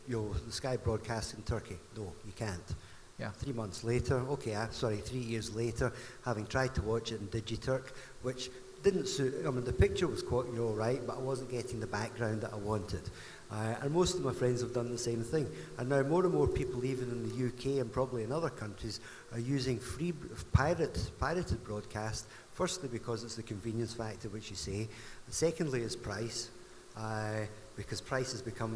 the Sky broadcast in Turkey? No, you can't. Yeah. 3 months later, 3 years later, having tried to watch it in Digiturk, which didn't suit. I mean, the picture was quite right, but I wasn't getting the background that I wanted. And most of my friends have done the same thing. And now more and more people, even in the UK and probably in other countries, are using free pirated broadcast. Firstly, because it's the convenience factor, which you say. And secondly, is price, because price has become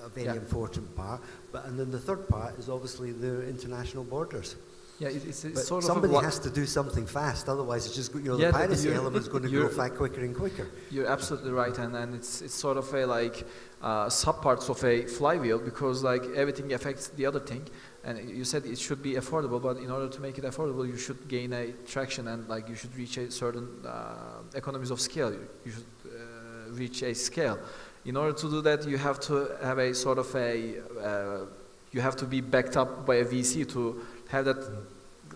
a very important part. And then the third part is obviously the international borders. Yeah, it's but sort of somebody has to do something fast, otherwise it's just the piracy element is going to grow quicker and quicker. You're absolutely right, and it's sort of a like subparts of a flywheel, because like everything affects the other thing. And you said it should be affordable, but in order to make it affordable, you should gain a traction, and like you should reach a certain economies of scale. You should reach a scale. In order to do that, you have to have a sort of you have to be backed up by a VC to have that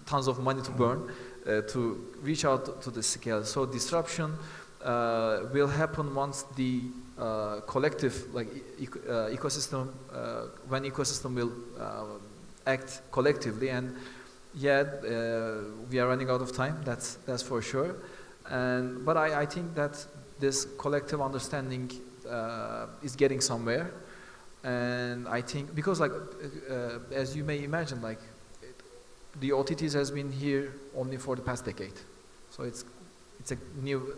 tons of money to burn to reach out to the scale. So disruption will happen once the collective ecosystem, when ecosystem will act collectively. And we are running out of time. That's for sure. But I think that this collective understanding is getting somewhere. And I think because as you may imagine, like the OTTs has been here only for the past decade, so it's a new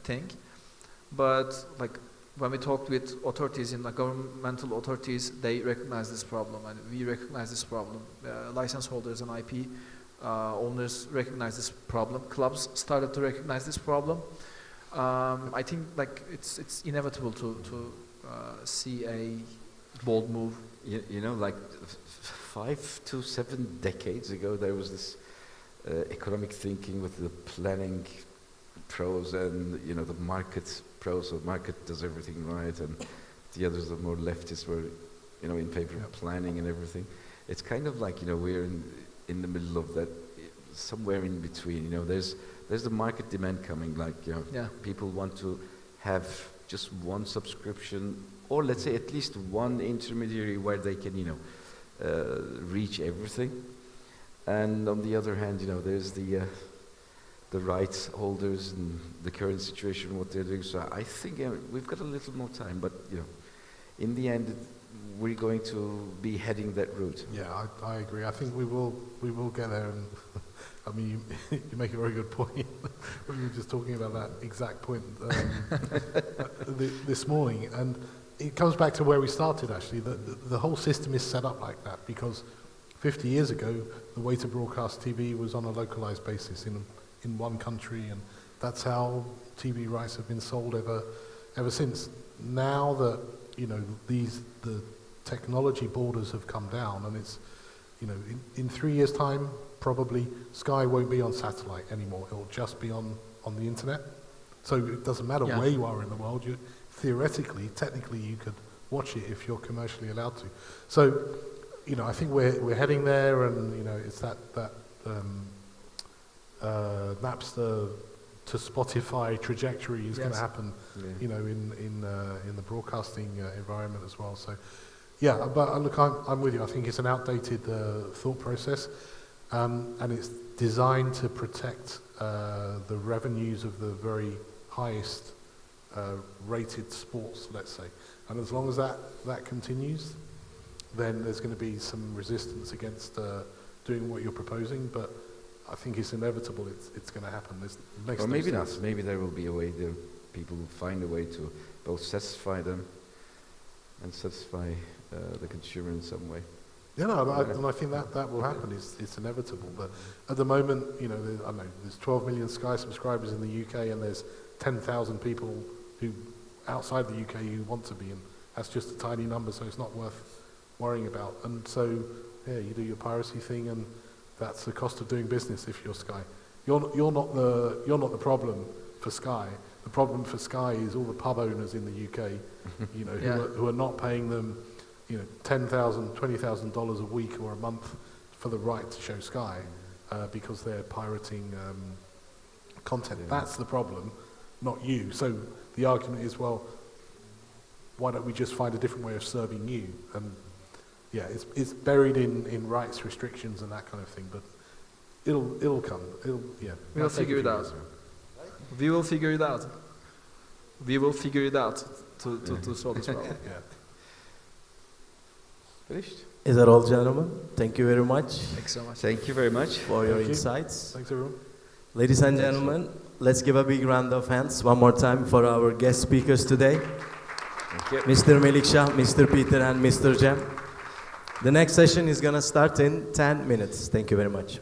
thing. But like when we talked with authorities in the governmental authorities, they recognize this problem, and we recognize this problem. License holders and IP owners recognize this problem. Clubs started to recognize this problem. I think like it's inevitable to see a bold move. You know, like 5 to 7 decades ago, there was this economic thinking with the planning pros and the market pros. So the market does everything right, and the others, the more leftists, were in favor of planning and everything. It's kind of like we're in the middle of that, somewhere in between. There's the market demand coming. Like people want to have just one subscription, or let's say at least one intermediary where they can reach everything. And on the other hand, there's the rights holders and the current situation, what they're doing. So I think we've got a little more time, but in the end, we're going to be heading that route. Yeah, I agree. I think we will get there. And I mean, you make a very good point. We were just talking about that exact point this morning, and it comes back to where we started. Actually, the whole system is set up like that because 50 years ago, the way to broadcast TV was on a localized basis in one country, and that's how TV rights have been sold ever since. Now that the technology borders have come down, and it's in 3 years' time, probably Sky won't be on satellite anymore. It'll just be on the internet. So it doesn't matter where you are in the world. theoretically, technically, you could watch it if you're commercially allowed to. So, you know, I think we're heading there, and you know, it's that Napster to Spotify trajectory is going to happen, you know, in the broadcasting environment as well. So, yeah, but look, I'm with you. I think it's an outdated thought process, and it's designed to protect the revenues of the very highest rated sports, let's say. And as long as that continues, then there's going to be some resistance against doing what you're proposing. But I think it's inevitable. It's going to happen. Or maybe not. Maybe there will be a way. People will find a way to both satisfy them and satisfy the consumer in some way. Yeah, no, and I think that will happen. It's inevitable. But at the moment, you know, I know there's 12 million Sky subscribers in the UK, and there's 10,000 people who outside the UK who want to be, and that's just a tiny number, so it's not worth worrying about. And so, yeah, you do your piracy thing, and that's the cost of doing business if you're Sky. You're not the problem for Sky. The problem for Sky is all the pub owners in the UK, you know, who are not paying them, you know, $10,000, $20,000 a week or a month for the right to show Sky because they're pirating content. Yeah. That's the problem, not you. So the argument is, well, why don't we just find a different way of serving you? And yeah, it's buried in rights restrictions and that kind of thing, but it'll come. We'll figure it out. We will figure it out. We will figure it out to solve this problem. Yeah. Finished? Is that all, gentlemen? Thank you very much. Thanks so much. Thank you very much for your insights. Thanks, everyone. Ladies and gentlemen, let's give a big round of hands one more time for our guest speakers today. Thank you. Mr. Melikşah, Mr. Peter, and Mr. Cem. The next session is going to start in 10 minutes. Thank you very much.